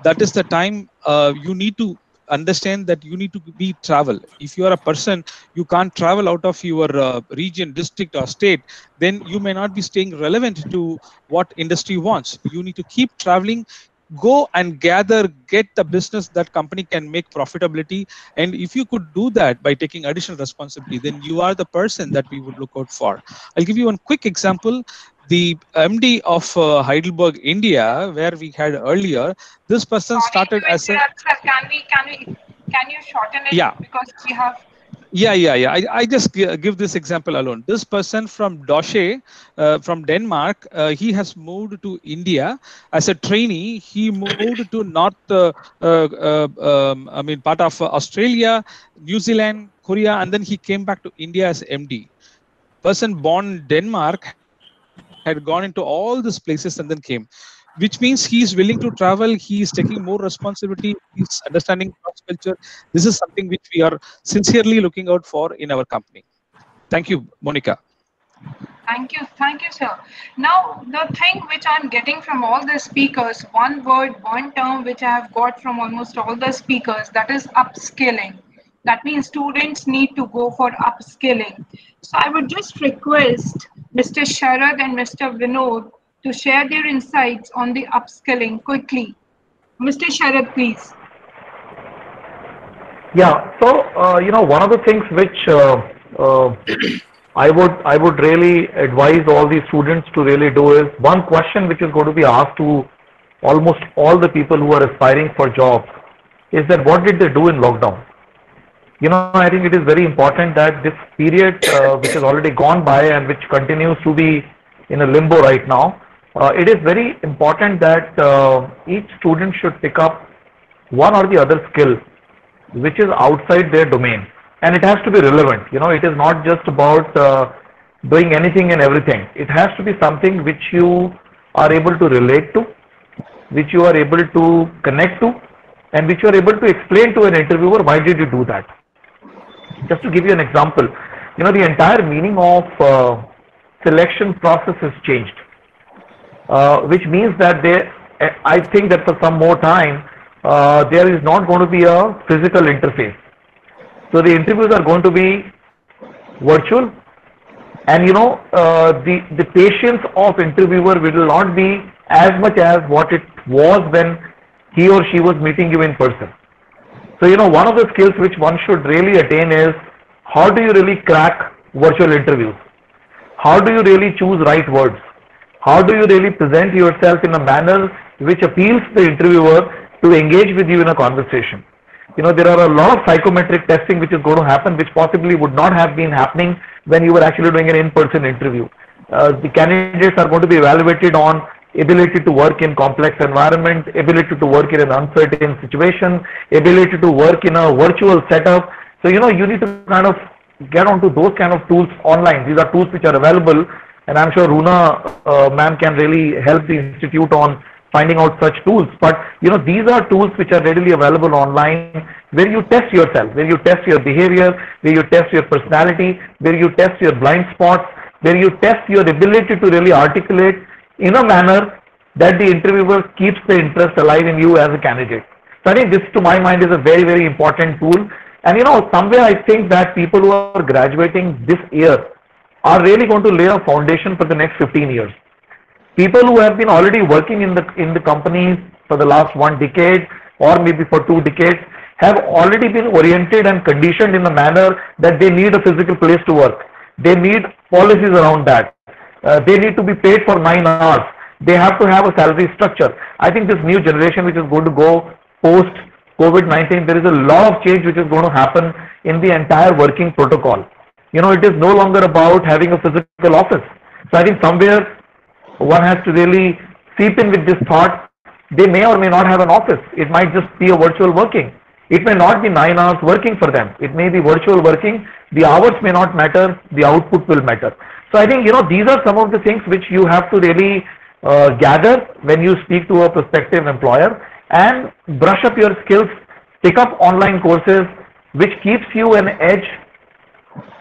That is the time you need to understand that you need to be travel. If you are a person, you can't travel out of your region, district or state, then you may not be staying relevant to what industry wants. You need to keep traveling. Go and gather, get the business that company can make profitability. And if you could do that by taking additional responsibility, then you are the person that we would look out for. I'll give you one quick example. The MD of Heidelberg, India, where we had earlier, this person started as a... Can you shorten it? Yeah. Because we have... Yeah. I just give this example alone. This person from Doshe, from Denmark, he has moved to India as a trainee. He moved to north, part of Australia, New Zealand, Korea, and then he came back to India as MD. Person born in Denmark had gone into all these places and then came, which means he is willing to travel. He is taking more responsibility. He's understanding cross culture. This is something which we are sincerely looking out for in our company. Thank you, Monica. Thank you, sir. Now, the thing which I'm getting from all the speakers, one word, one term which I have got from almost all the speakers, that is upskilling. That means students need to go for upskilling. So I would just request Mr. Sharad and Mr. Vinod to share their insights on the upskilling quickly. Mr. Sharad, please. Yeah, so, one of the things which I would really advise all these students to really do is, one question which is going to be asked to almost all the people who are aspiring for jobs is that what did they do in lockdown? I think it is very important that this period which has already gone by and which continues to be in a limbo right now, it is very important that each student should pick up one or the other skill which is outside their domain, and it has to be relevant. It is not just about doing anything and everything. It has to be something which you are able to relate to, which you are able to connect to, and which you are able to explain to an interviewer why did you do that. Just to give you an example, the entire meaning of selection process has changed. Which means that I think that for some more time, there is not going to be a physical interface. So the interviews are going to be virtual, and the patience of interviewer will not be as much as what it was when he or she was meeting you in person. So one of the skills which one should really attain is, how do you really crack virtual interviews? How do you really choose right words? How do you really present yourself in a manner which appeals the interviewer to engage with you in a conversation? There are a lot of psychometric testing which is going to happen, which possibly would not have been happening when you were actually doing an in-person interview. The candidates are going to be evaluated on ability to work in complex environment, ability to work in an uncertain situation, ability to work in a virtual setup. So, you need to kind of get onto those kind of tools online. These are tools which are available, and I'm sure Runa ma'am can really help the institute on finding out such tools. But these are tools which are readily available online, where you test yourself, where you test your behavior, where you test your personality, where you test your blind spots, where you test your ability to really articulate in a manner that the interviewer keeps the interest alive in you as a candidate. So I think this, to my mind, is a very, very important tool. And somewhere I think that people who are graduating this year are really going to lay a foundation for the next 15 years. People who have been already working in the companies for the last 1 decade or maybe for 2 decades have already been oriented and conditioned in a manner that they need a physical place to work. They need policies around that. They need to be paid for 9 hours. They have to have a salary structure. I think this new generation which is going to go post COVID-19, there is a lot of change which is going to happen in the entire working protocol. It is no longer about having a physical office. So I think somewhere one has to really seep in with this thought. They may or may not have an office. It might just be a virtual working. It may not be 9 hours working for them. It may be virtual working. The hours may not matter. The output will matter. So I think, these are some of the things which you have to really gather when you speak to a prospective employer, and brush up your skills, pick up online courses, which keeps you an edge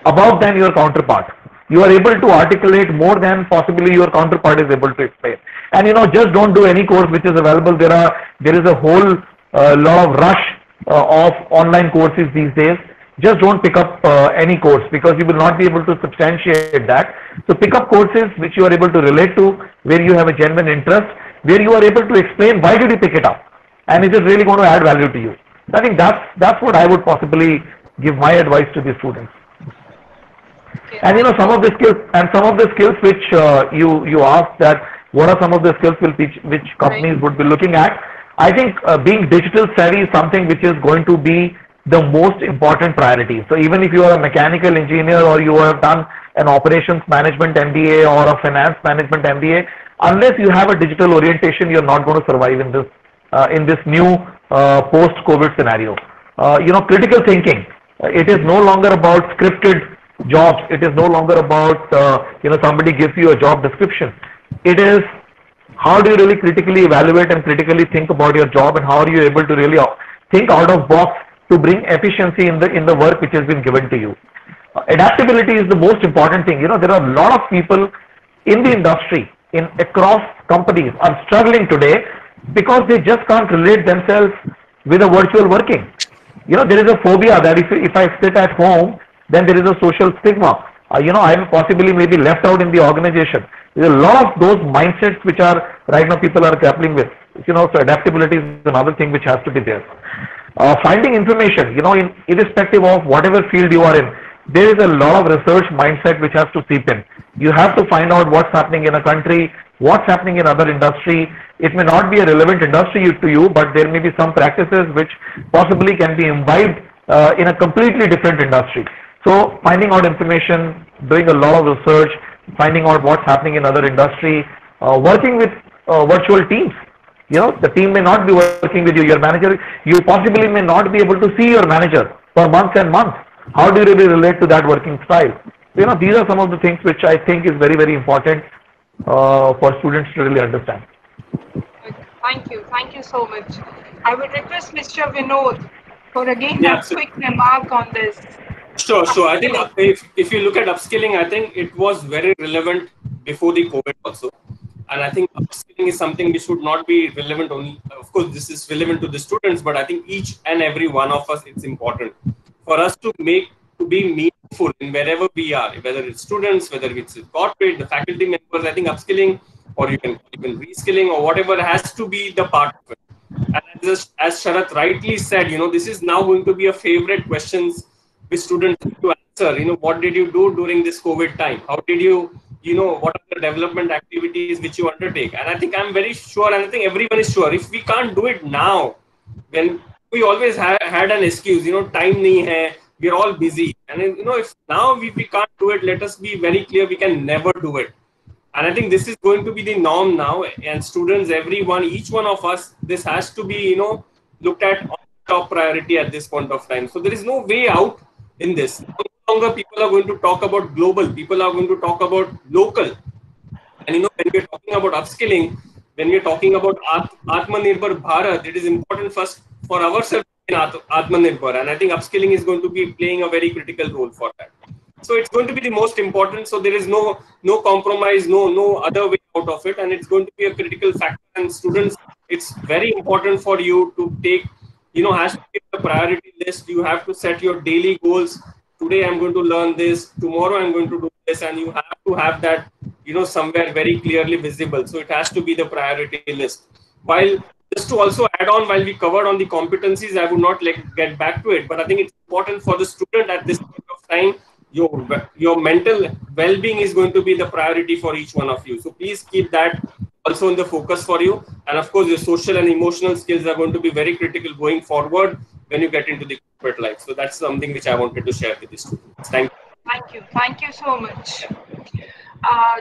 above than your counterpart. You are able to articulate more than possibly your counterpart is able to explain. And just don't do any course which is available. There is a whole lot of rush of online courses these days. Just don't pick up any course, because you will not be able to substantiate that. So pick up courses which you are able to relate to, where you have a genuine interest, where you are able to explain why did you pick it up, and is it really going to add value to you. I think that's what I would possibly give my advice to the students. And some of the skills which you asked, that what are some of the skills which companies would be looking at. I think being digital savvy is something which is going to be the most important priority. So even if you are a mechanical engineer, or you have done an operations management MBA or a finance management MBA, unless you have a digital orientation, you're not going to survive in this new post-COVID scenario. Critical thinking. It is no longer about scripted jobs. It is no longer about somebody gives you a job description. It is how do you really critically evaluate and critically think about your job, and how are you able to really think out of box to bring efficiency in the work which has been given to you. Adaptability is the most important thing. There are a lot of people in the industry, across companies, are struggling today because they just can't relate themselves with a virtual working. There is a phobia that if I sit at home, then there is a social stigma. I am possibly maybe left out in the organization. There are a lot of those mindsets which are right now people are grappling with. So adaptability is another thing which has to be there. Finding information, irrespective of whatever field you are in, there is a lot of research mindset which has to seep in. You have to find out what's happening in a country, what's happening in other industry. It may not be a relevant industry to you, but there may be some practices which possibly can be imbibed in a completely different industry. So finding out information, doing a lot of research, finding out what's happening in other industry, working with virtual teams. The team may not be working with you. Your manager, you possibly may not be able to see your manager for months and months. How do you really relate to that working style? These are some of the things which I think is very, very important for students to really understand. Thank you so much. I would request Mr. Vinod for again a quick remark on this. Sure. I think if you look at upskilling, I think it was very relevant before the COVID also. And I think upskilling is something which should not be relevant only. Of course, this is relevant to the students, but I think each and every one of us, it's important for us to be meaningful in wherever we are, whether it's students, whether it's corporate, the faculty members. I think upskilling, or you can even reskilling, or whatever, has to be the part of it. And as Sharath rightly said, this is now going to be a favorite questions which students have to answer. What did you do during this COVID time? How did you, what are the development activities which you undertake? And I think I'm very sure, and I think everyone is sure, if we can't do it now, then we always had an excuse, time nahi hai, we're all busy. And if now we can't do it, let us be very clear, we can never do it. And I think this is going to be the norm now, and students, everyone, each one of us, this has to be, looked at on top priority at this point of time. So there is no way out. in this. No longer people are going to talk about global, people are going to talk about local. And when we're talking about upskilling, when we're talking about Atmanirbhar Bharat, it is important first for ourselves in Atmanirbhar. And I think upskilling is going to be playing a very critical role for that. So it's going to be the most important. So there is no compromise, no other way out of it. And it's going to be a critical factor. And students, it's very important for you to take, has to be the priority list. You have to set your daily goals. Today I'm going to learn this. Tomorrow I'm going to do this. And you have to have that, somewhere very clearly visible. So it has to be the priority list. While just to also add on, while we covered on the competencies, I would not get back to it. But I think it's important for the student at this point of time. Your mental well-being is going to be the priority for each one of you. So please keep that also in the focus for you. And of course, your social and emotional skills are going to be very critical going forward when you get into the corporate life. So that's something which I wanted to share with the students. Thank you. Thank you. Thank you so much.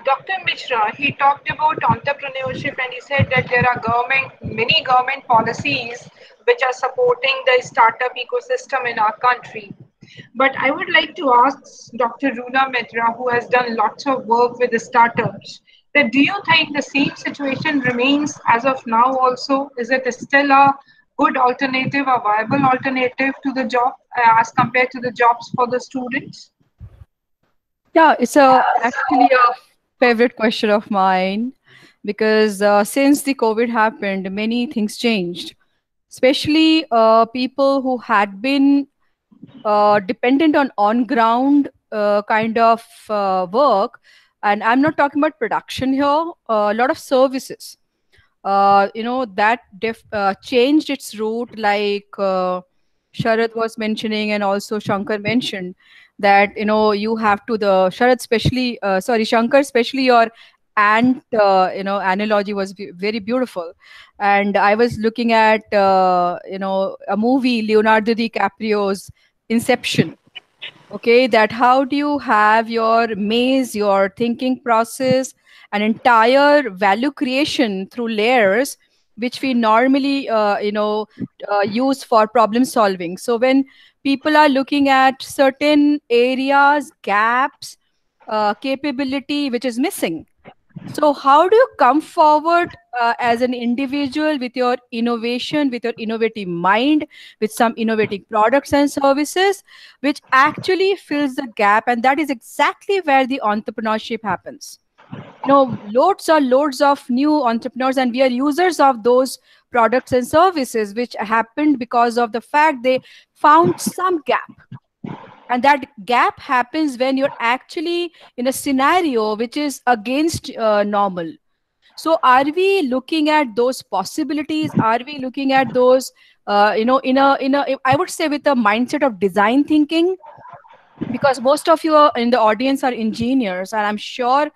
Dr. Mishra, he talked about entrepreneurship and he said that there are many government policies which are supporting the startup ecosystem in our country. But I would like to ask Dr. Runa Mitra, who has done lots of work with the startups, that do you think the same situation remains as of now also? Is it still a good alternative, a viable alternative to the job as compared to the jobs for the students? Yeah, it's actually a favorite question of mine because since the COVID happened, many things changed, especially people who had been dependent on ground kind of work. And I'm not talking about production here, a lot of services, that changed its route, like Sharad was mentioning and also Shankar mentioned that, you have to Sharad especially, Shankar, especially your ant, analogy was very beautiful. And I was looking at, a movie, Leonardo DiCaprio's Inception. Okay, that how do you have your maze, your thinking process, an entire value creation through layers, which we normally, use for problem solving. So when people are looking at certain areas, gaps, capability, which is missing. So how do you come forward as an individual with your innovation, with your innovative mind, with some innovative products and services, which actually fills the gap? And that is exactly where the entrepreneurship happens. Loads of new entrepreneurs, and we are users of those products and services, which happened because of the fact they found some gap. And that gap happens when you're actually in a scenario which is against normal. So are we looking at those possibilities? Are we looking at those, in a, I would say, with a mindset of design thinking? Because most of you in the audience are engineers, and I'm sure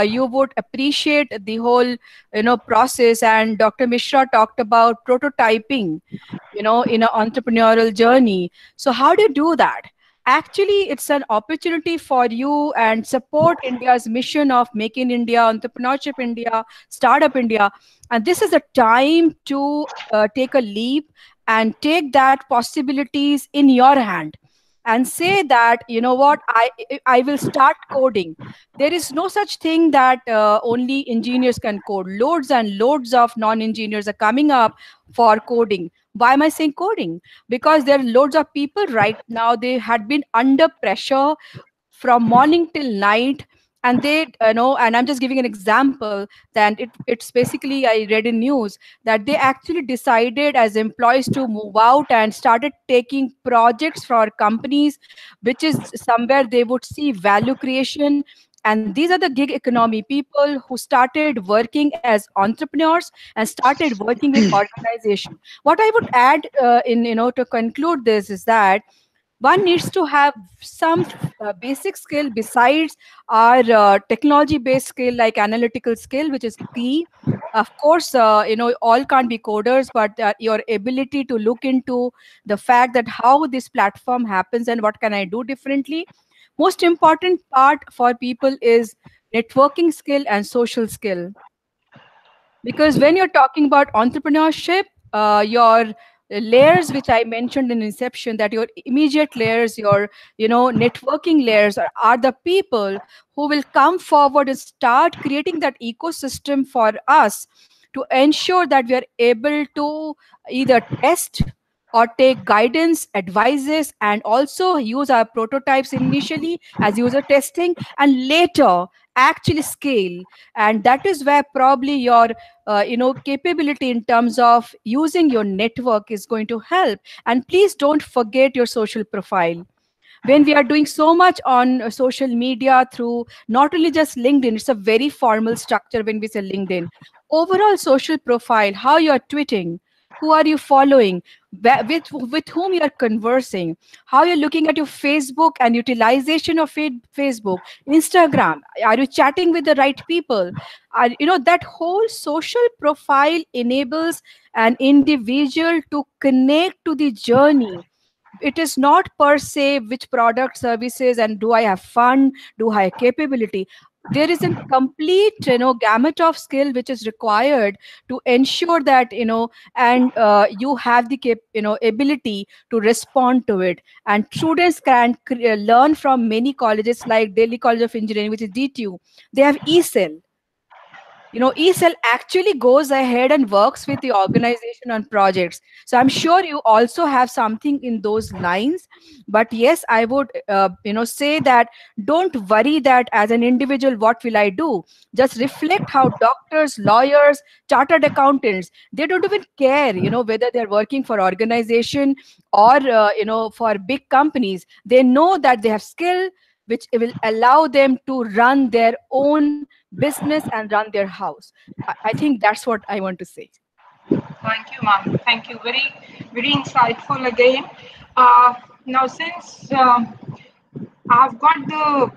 you would appreciate the whole, process. And Dr. Mishra talked about prototyping, in an entrepreneurial journey. So how do you do that? Actually, it's an opportunity for you and support India's mission of Make in India, Entrepreneurship India, Startup India. And this is a time to take a leap and take that possibilities in your hand and say that, what, I will start coding. There is no such thing that only engineers can code. Loads and loads of non-engineers are coming up for coding. Why am I saying coding? Because there are loads of people right now, they had been under pressure from morning till night, and they, and I'm just giving an example that it's basically, I read in news that they actually decided as employees to move out and started taking projects for companies, which is somewhere they would see value creation. And these are the gig economy people who started working as entrepreneurs and started working with organization. What I would add to conclude this is that one needs to have some basic skill besides our technology based skill, like analytical skill, which is key. Of course, all can't be coders, but your ability to look into the fact that how this platform happens and what can I do differently. Most important part for people is networking skill and social skill. Because when you're talking about entrepreneurship, your layers which I mentioned in inception, that your immediate layers, your networking layers are the people who will come forward and start creating that ecosystem for us to ensure that we are able to either test or take guidance, advices, and also use our prototypes initially as user testing, and later actually scale. And that is where probably your capability in terms of using your network is going to help. And please don't forget your social profile. When we are doing so much on social media through not only just LinkedIn, it's a very formal structure when we say LinkedIn. Overall social profile, how you are tweeting, who are you following, with whom you are conversing, how you're looking at your Facebook and utilization of Facebook, Instagram, are you chatting with the right people? That whole social profile enables an individual to connect to the journey. It is not per se which product, services, and do I have fun, do I have capability. There is a complete gamut of skill which is required to ensure that and you have the ability to respond to it. And students can learn from many colleges like Delhi College of Engineering, which is DTU. They have ECEL. ECEL actually goes ahead and works with the organization on projects. So I'm sure you also have something in those lines. But yes, I would, say that don't worry that as an individual, what will I do? Just reflect how doctors, lawyers, chartered accountants, they don't even care, whether they're working for organization or, for big companies. They know that they have skill which will allow them to run their own business and run their house. I think that's what I want to say. Thank you, ma'am. Thank you. Very, very insightful again. Now, since I've got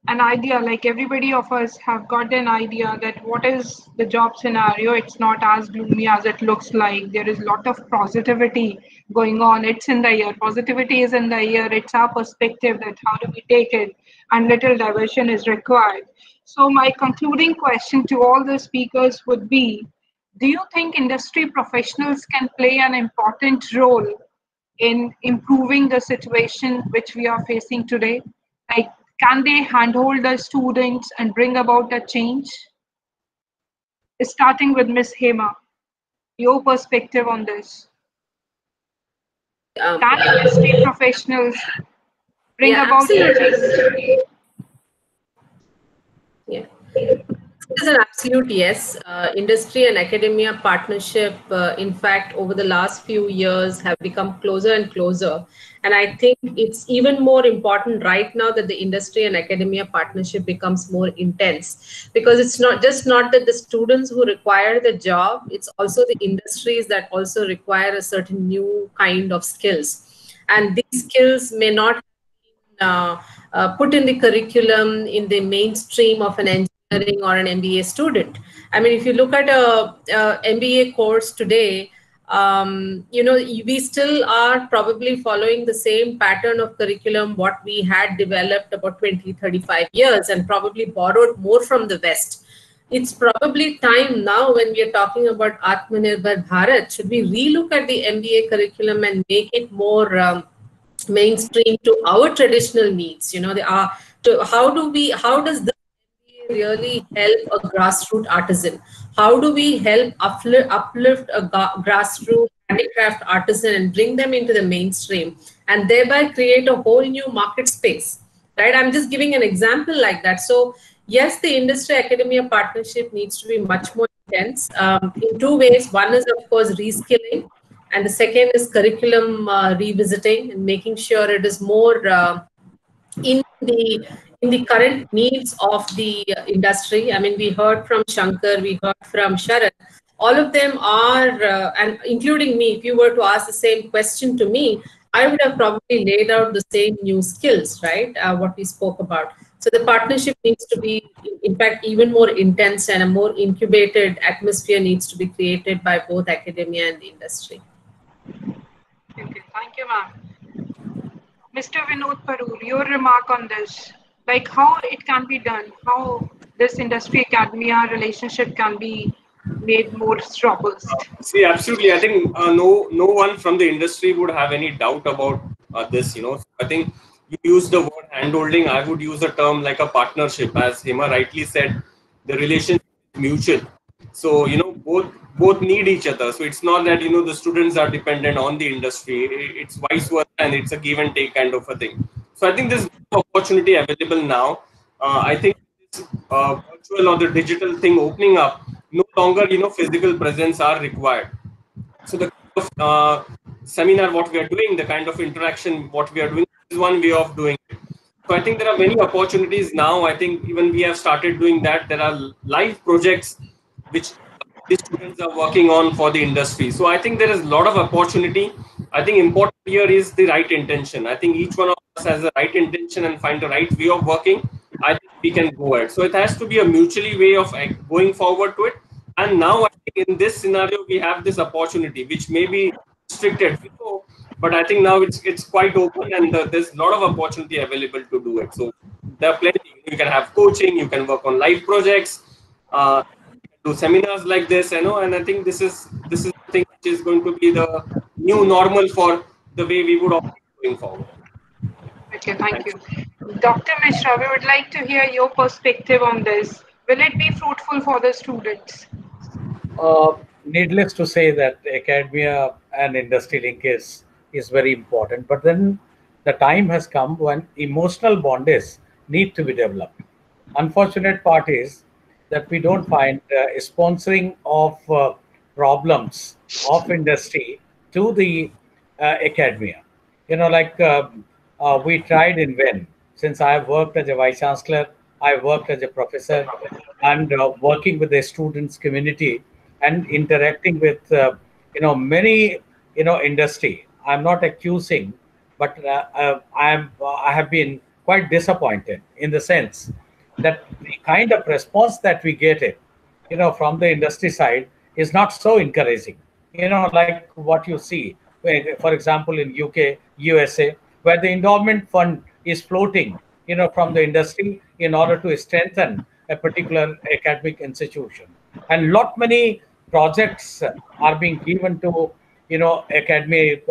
an idea, like everybody of us have got an idea that what is the job scenario, it's not as gloomy as it looks like. There is a lot of positivity going on. It's in the air. Positivity is in the air. It's our perspective that how do we take it, and little diversion is required. So my concluding question to all the speakers would be, do you think industry professionals can play an important role in improving the situation which we are facing today? Like, can they handhold the students and bring about a change? Starting with Ms. Hema, your perspective on this. Can industry professionals bring about a change? Yeah. It is an absolute yes. Industry and academia partnership, in fact, over the last few years have become closer and closer. And I think it's even more important right now that the industry and academia partnership becomes more intense, because it's not that the students who require the job, it's also the industries that also require a certain new kind of skills. And these skills may not put in the curriculum in the mainstream of an engineering or an MBA student. I mean, if you look at a MBA course today, we still are probably following the same pattern of curriculum what we had developed about 20, 35 years and probably borrowed more from the West. It's probably time now, when we are talking about Atmanirbhar Bharat, should we relook at the MBA curriculum and make it more mainstream to our traditional needs? How does this really help a grassroots artisan? How do we help uplift a grassroots handicraft artisan and bring them into the mainstream and thereby create a whole new market space, right? I'm just giving an example like that. So yes, the industry academia partnership needs to be much more intense in two ways. One is, of course, reskilling, and the second is curriculum revisiting and making sure it is more in the current needs of the industry. I mean, we heard from Shankar, we heard from Sharat. All of them are, and including me, if you were to ask the same question to me, I would have probably laid out the same new skills, right? What we spoke about. So the partnership needs to be, in fact, even more intense, and a more incubated atmosphere needs to be created by both academia and the industry. Okay, thank you, ma'am. Mr. Vinod Parul, your remark on this, like how it can be done, how this industry academia relationship can be made more troubles? See, absolutely. I think no one from the industry would have any doubt about this. So I think you use the word handholding. I would use a term like a partnership, as Hema rightly said. The relationship is mutual. So both need each other. So it's not that the students are dependent on the industry. It's vice versa, and it's a give and take kind of a thing. So I think there's opportunity available now. I think this virtual or the digital thing opening up, no longer physical presence are required. So the kind of seminar what we are doing, the kind of interaction what we are doing is one way of doing it. So I think there are many opportunities now. I think even we have started doing that. There are live projects which the students are working on for the industry. So I think there is a lot of opportunity. I think important here is the right intention. I think each one of us has the right intention and find the right way of working. I think we can go ahead. So it has to be a mutually way of going forward to it. And now I think in this scenario, we have this opportunity, which may be restricted before, but I think now it's quite open, and there's a lot of opportunity available to do it. So there are plenty. You can have coaching, you can work on live projects, do seminars like this, and I think this is the thing which is going to be the new normal for the way we would operate going forward. Okay, thank you. Dr. Mishra, we would like to hear your perspective on this. Will it be fruitful for the students? Needless to say that academia and industry link is very important, but then the time has come when emotional bonds need to be developed. Unfortunate part is that we don't find sponsoring of problems of industry to the academia. We tried in vain. Since I have worked as a vice chancellor, I worked as a professor, and working with the students community and interacting with many industry. I'm not accusing, but I have been quite disappointed in the sense that the kind of response that we get from the industry side is not so encouraging. Like what you see, for example, in UK, USA, where the endowment fund is floating, from the industry in order to strengthen a particular academic institution, and many projects are being given to academic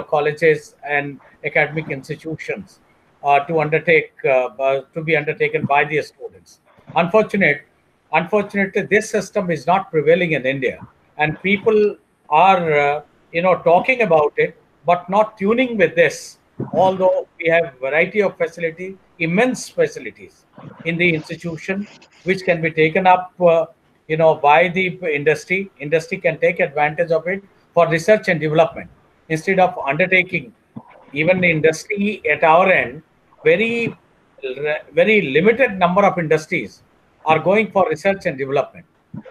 colleges and academic institutions to be undertaken by the students. Unfortunately, this system is not prevailing in India, and people are talking about it, but not tuning with this. Although we have variety of facility, immense facilities in the institution, which can be taken up by the industry. Industry can take advantage of it for research and development instead of undertaking. Even the industry at our end, very limited number of industries are going for research and development.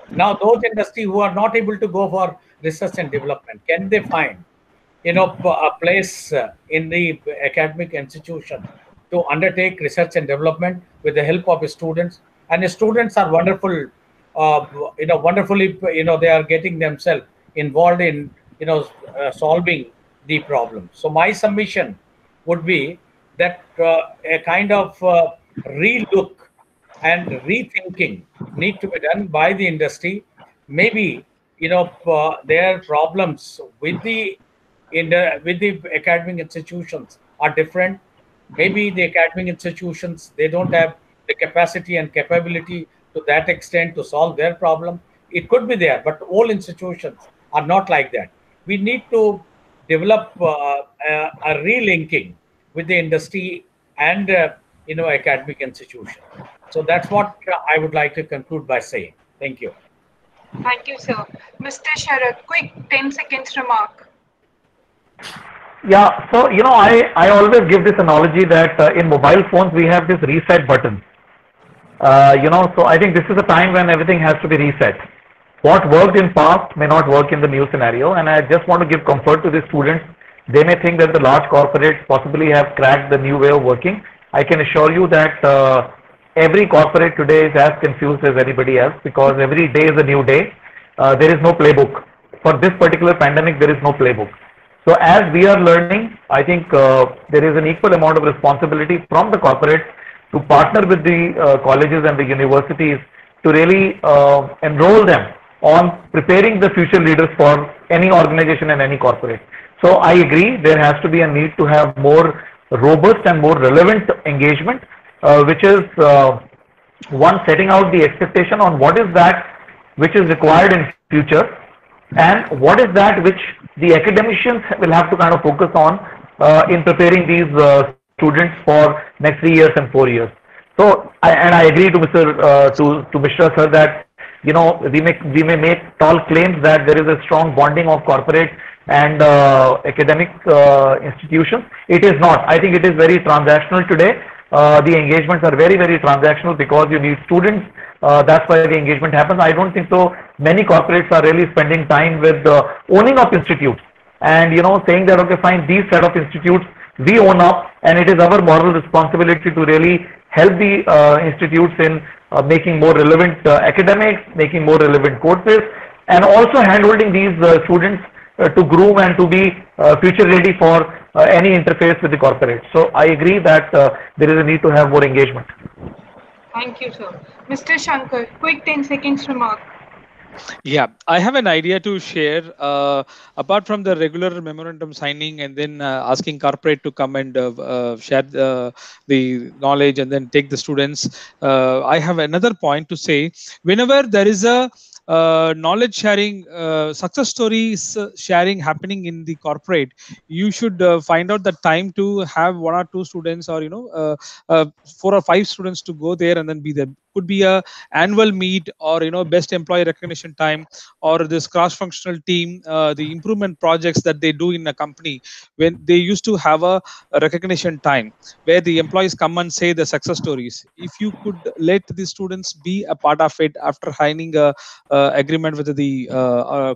Now, those industries who are not able to go for research and development, can they find a place in the academic institution to undertake research and development with the help of students? And the students are wonderful, wonderfully, they are getting themselves involved in, solving the problem. So my submission would be that a kind of relook and rethinking need to be done by the industry. Maybe, their problems with the academic institutions are different. Maybe the academic institutions, they don't have the capacity and capability to that extent to solve their problem. It could be there, but all institutions are not like that. We need to develop a relinking with the industry and academic institution. So that's what I would like to conclude by saying. Thank you. Thank you, sir. Mr. Sharad, quick 10 seconds remark. Yeah, so I always give this analogy that in mobile phones we have this reset button. So I think this is a time when everything has to be reset. What worked in past may not work in the new scenario, and I just want to give comfort to the students. They may think that the large corporates possibly have cracked the new way of working. I can assure you that every corporate today is as confused as anybody else, because every day is a new day. There is no playbook. For this particular pandemic, there is no playbook. So as we are learning, I think there is an equal amount of responsibility from the corporates to partner with the colleges and the universities to really enroll them on preparing the future leaders for any organization and any corporate. So I agree, there has to be a need to have more robust and more relevant engagement, which is one, setting out the expectation on what is that which is required in future, and what is that which the academicians will have to kind of focus on in preparing these students for next 3 years and 4 years. So I agree to Mishra sir that, you know, we may make tall claims that there is a strong bonding of corporate and academic institutions. It is not. I think it is very transactional today. The engagements are very, very transactional because you need students. That's why the engagement happens. I don't think so many corporates are really spending time with owning up institutes and, you know, saying that, okay, fine, these set of institutes we own up, and it is our moral responsibility to really help the institutes in making more relevant academics, making more relevant courses, and also handholding these students to groom and to be future ready for any interface with the corporate. So I agree that there is a need to have more engagement. Thank you, sir. Mr. Shankar, quick 10 seconds remark. Yeah, I have an idea to share. Apart from the regular memorandum signing and then asking corporate to come and share the knowledge and then take the students, I have another point to say. Whenever there is a knowledge sharing, success stories sharing happening in the corporate, you should find out the time to have 1 or 2 students, or 4 or 5 students to go there and then be there. Could be a annual meet, or best employee recognition time, or this cross-functional team, the improvement projects that they do in a company, when they used to have a recognition time where the employees come and say the success stories. If you could let the students be a part of it after signing a agreement with the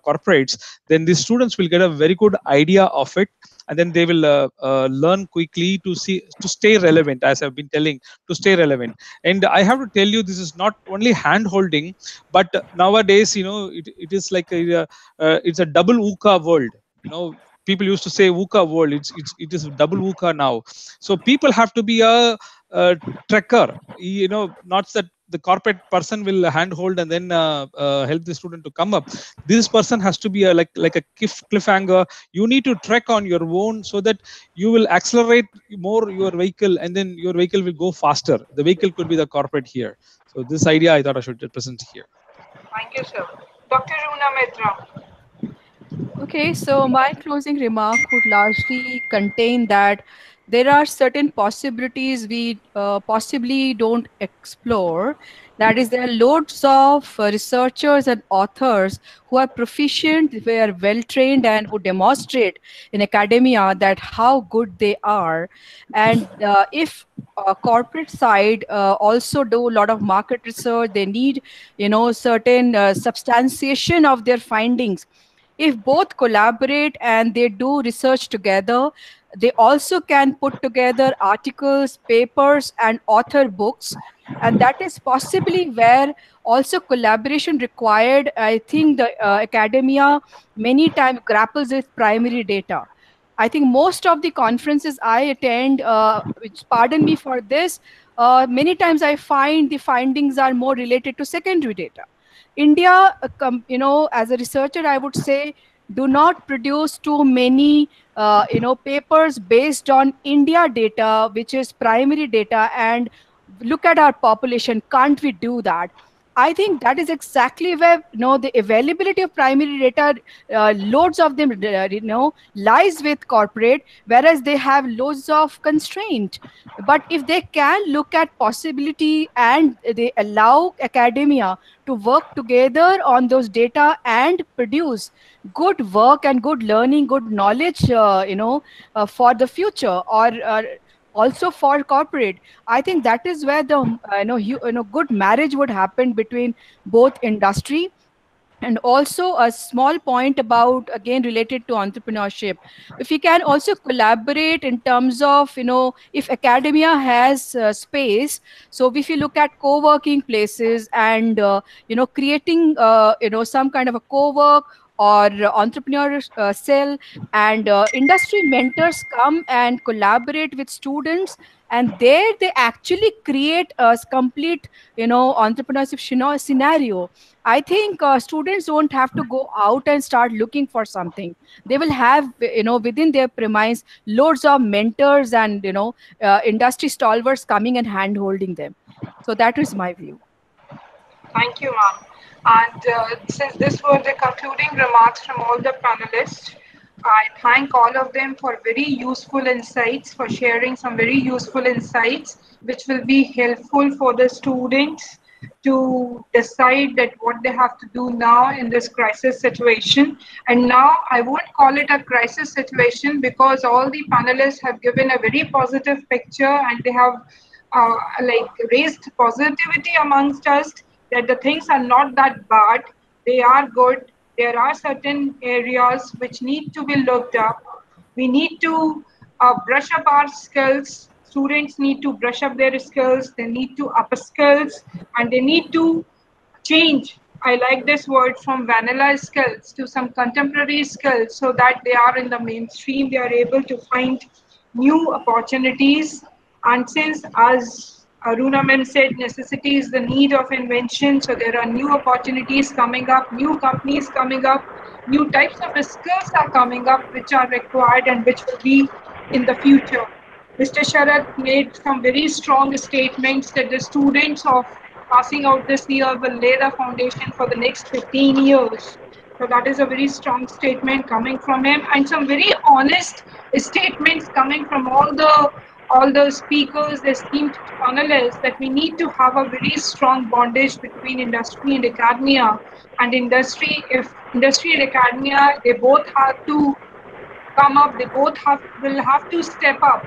corporates, then the students will get a very good idea of it, and then they will learn quickly to stay relevant, as I've been telling, to stay relevant. And I have to tell you, this is not only hand holding, but nowadays, it is like it's a double VUCA world. People used to say VUCA world. It is double VUCA now. So people have to be a trekker. Not that the corporate person will handhold and then help the student to come up. This person has to be like a cliffhanger. You need to trek on your own so that you will accelerate more your vehicle, and then your vehicle will go faster. The vehicle could be the corporate here. So this idea I thought I should present here. Thank you, sir. Dr. Runa Mitra. Okay, so my closing remark would largely contain that there are certain possibilities we possibly don't explore. That is, there are loads of researchers and authors who are proficient, who are well-trained, and who demonstrate in academia that how good they are. And if corporate side also do a lot of market research, they need, certain substantiation of their findings. If both collaborate and they do research together, they also can put together articles, papers, and author books. And that is possibly where also collaboration required. I think the academia many times grapples with primary data. I think most of the conferences I attend, which, pardon me for this, many times I find the findings are more related to secondary data. India, as a researcher, I would say, do not produce too many, papers based on India data, which is primary data, and look at our population. Can't we do that? I think that is exactly where the availability of primary data, loads of them, lies with corporate, whereas they have loads of constraint. But if they can look at possibility and they allow academia to work together on those data and produce good work and good learning, good knowledge, for the future, or also for corporate, I think that is where the good marriage would happen between both industry. And also a small point about, again, related to entrepreneurship. If we can also collaborate in terms of, if academia has space, so if you look at co-working places and, creating, some kind of a co-work or entrepreneur cell, and industry mentors come and collaborate with students and there they actually create a complete, entrepreneurship scenario. I think students don't have to go out and start looking for something. They will have, within their premise, loads of mentors and, industry stalwarts coming and hand holding them. So that is my view. Thank you, ma'am. And since this were the concluding remarks from all the panelists, I thank all of them for very useful insights, for sharing some very useful insights, which will be helpful for the students to decide that what they have to do now in this crisis situation. And now I won't call it a crisis situation because all the panelists have given a very positive picture, and they have raised positivity amongst us that the things are not that bad, they are good. There are certain areas which need to be looked up. We need to brush up our skills. Students need to brush up their skills. They need to up skills, and they need to change. I like this word, from vanilla skills to some contemporary skills, so that they are in the mainstream. They are able to find new opportunities. And since, as Aruna ma'am said, necessity is the need of invention. So there are new opportunities coming up, new companies coming up, new types of skills are coming up which are required and which will be in the future. Mr. Sharad made some very strong statements that the students of passing out this year will lay the foundation for the next 15 years. So that is a very strong statement coming from him, and some very honest statements coming from all the speakers, the esteemed panelists, that we need to have a very strong bondage between industry and academia. And industry, if industry and academia, they both have to come up, they both will have to step up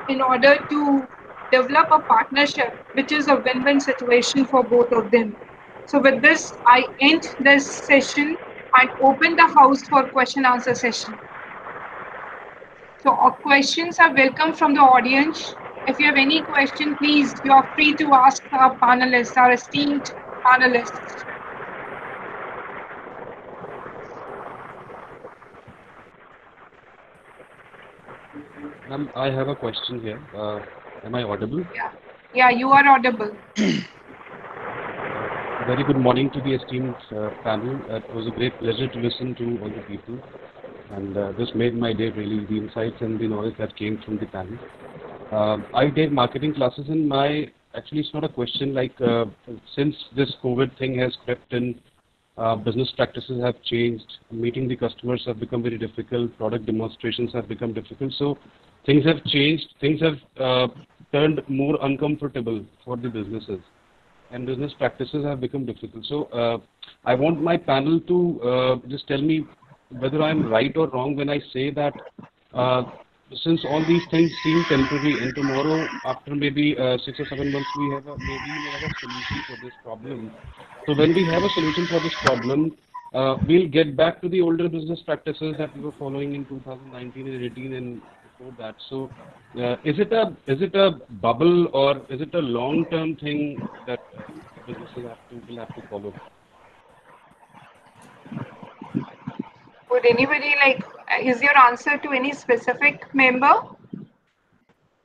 in order to develop a partnership, which is a win-win situation for both of them. So with this, I end this session and open the house for question answer session. So our questions are welcome from the audience. If you have any question, please, you are free to ask our panelists, our esteemed panelists. Ma'am, I have a question here. Am I audible? Yeah, you are audible. Very good morning to the esteemed panel. It was a great pleasure to listen to all the people. And this made my day really, the insights and the knowledge that came from the panel. I gave marketing classes, and actually it's not a question, since this COVID thing has crept in, business practices have changed, meeting the customers have become very difficult, product demonstrations have become difficult. So things have changed, things have turned more uncomfortable for the businesses, and business practices have become difficult. So I want my panel to just tell me whether I'm right or wrong when I say that since all these things seem temporary, and tomorrow, after maybe 6 or 7 months, we have a solution for this problem. So when we have a solution for this problem, we'll get back to the older business practices that we were following in 2019 and 18 and before that. So is it a bubble, or is it a long-term thing that businesses will have to follow? Would anybody is your answer to any specific member?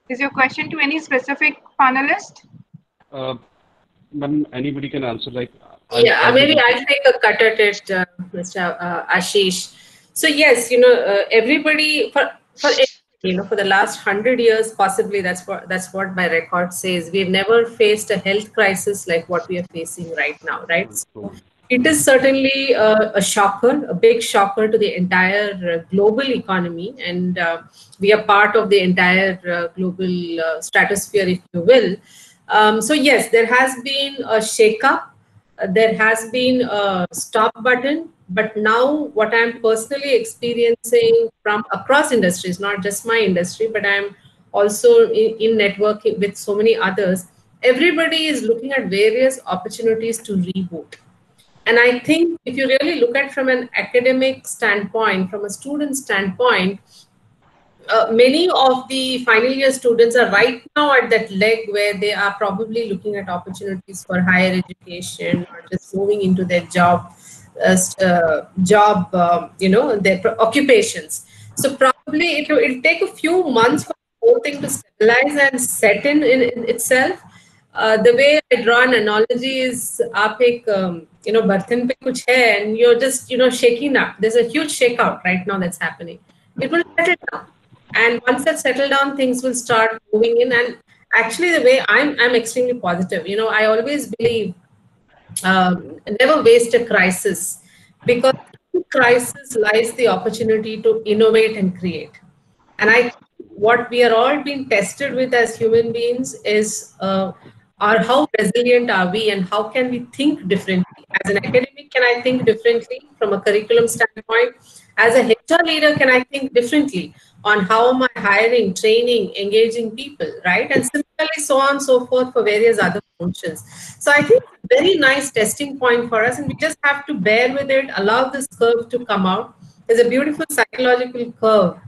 Is your question to any specific panelist? Anybody can answer. Maybe I'll take a cut at it, Mr. Ashish. So yes, everybody for the last 100 years, possibly that's what my record says. We've never faced a health crisis like what we are facing right now, right? So it is certainly a shocker, a big shocker to the entire global economy, and we are part of the entire global stratosphere, if you will. So yes, there has been a shake-up, there has been a stop button, but now what I'm personally experiencing from across industries, not just my industry, but I'm also in networking with so many others, everybody is looking at various opportunities to reboot. And I think if you really look at from an academic standpoint, from a student standpoint, many of the final year students are right now at that leg where they are probably looking at opportunities for higher education or just moving into their their occupations. So probably it'll take a few months for whole thing to stabilize and set in itself, the way I draw an analogy is, आप एक बर्तन पे कुछ है and you're just shaking up. There's a huge shakeout right now that's happening. It will settle down, and once that settle down, things will start moving in. And actually, the way I'm extremely positive. I always believe never waste a crisis, because in crisis lies the opportunity to innovate and create. And what we are all being tested with as human beings is how resilient are we, and how can we think differently? As an academic, can I think differently from a curriculum standpoint? As a HR leader, can I think differently on how am I hiring, training, engaging people, right? And similarly, so on and so forth for various other functions. So I think very nice testing point for us, and we just have to bear with it, allow this curve to come out. There's a beautiful psychological curve,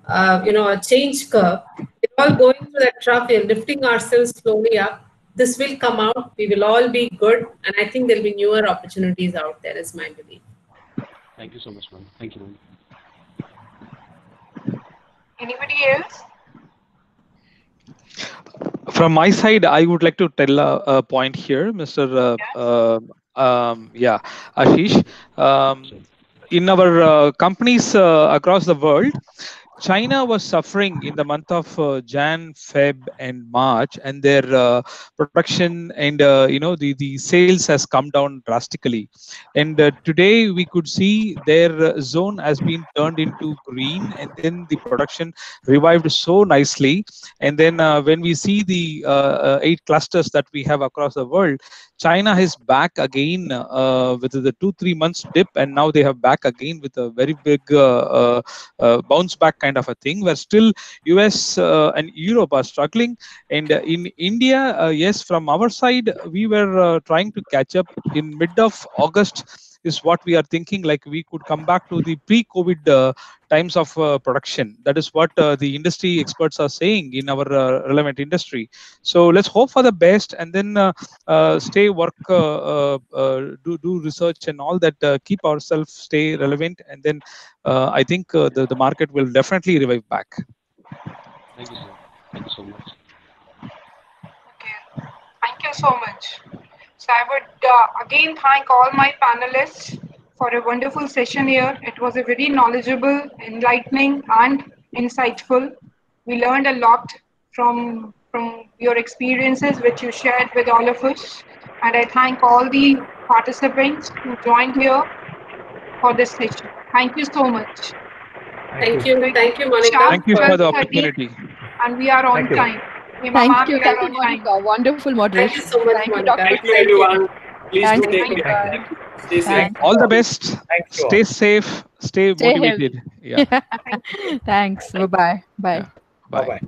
a change curve. We're all going through that trough, we're lifting ourselves slowly up. This will come out, we will all be good, and I think there'll be newer opportunities out there, is my belief. Thank you so much, ma'am. Thank you, ma'am. Anybody else? From my side, I would like to tell a point here, Mr. Ashish. In our companies across the world, China was suffering in the month of Jan, Feb, and March, and their production and the sales has come down drastically. And today we could see their zone has been turned into green, and then the production revived so nicely. And then when we see the 8 clusters that we have across the world, China is back again with the 2-3 months dip, and now they have back again with a very big bounce back kind of a thing, where still US and Europe are struggling. And in India, yes, from our side, we were trying to catch up in mid of August is what we are thinking, like we could come back to the pre-COVID times of production. That is what the industry experts are saying in our relevant industry. So let's hope for the best, and then stay work, do research and all that, keep ourselves stay relevant, and then I think the market will definitely revive back. Thank you, sir. Thank you so much. Okay, thank you so much. So I would again thank all my panelists for a wonderful session here. It was a very knowledgeable, enlightening, and insightful. We learned a lot from your experiences, which you shared with all of us. And I thank all the participants who joined here for this session. Thank you so much. Thank you, Monica. Thank you for the opportunity. And we are on time. Thank you, Monica. Wonderful moderation. Thank you so much, Monica. Thank you, everyone. Please do take care. Stay safe. All the best. Stay safe. Stay motivated. Yeah. Thanks. Bye-bye. Bye. Bye. Bye-bye.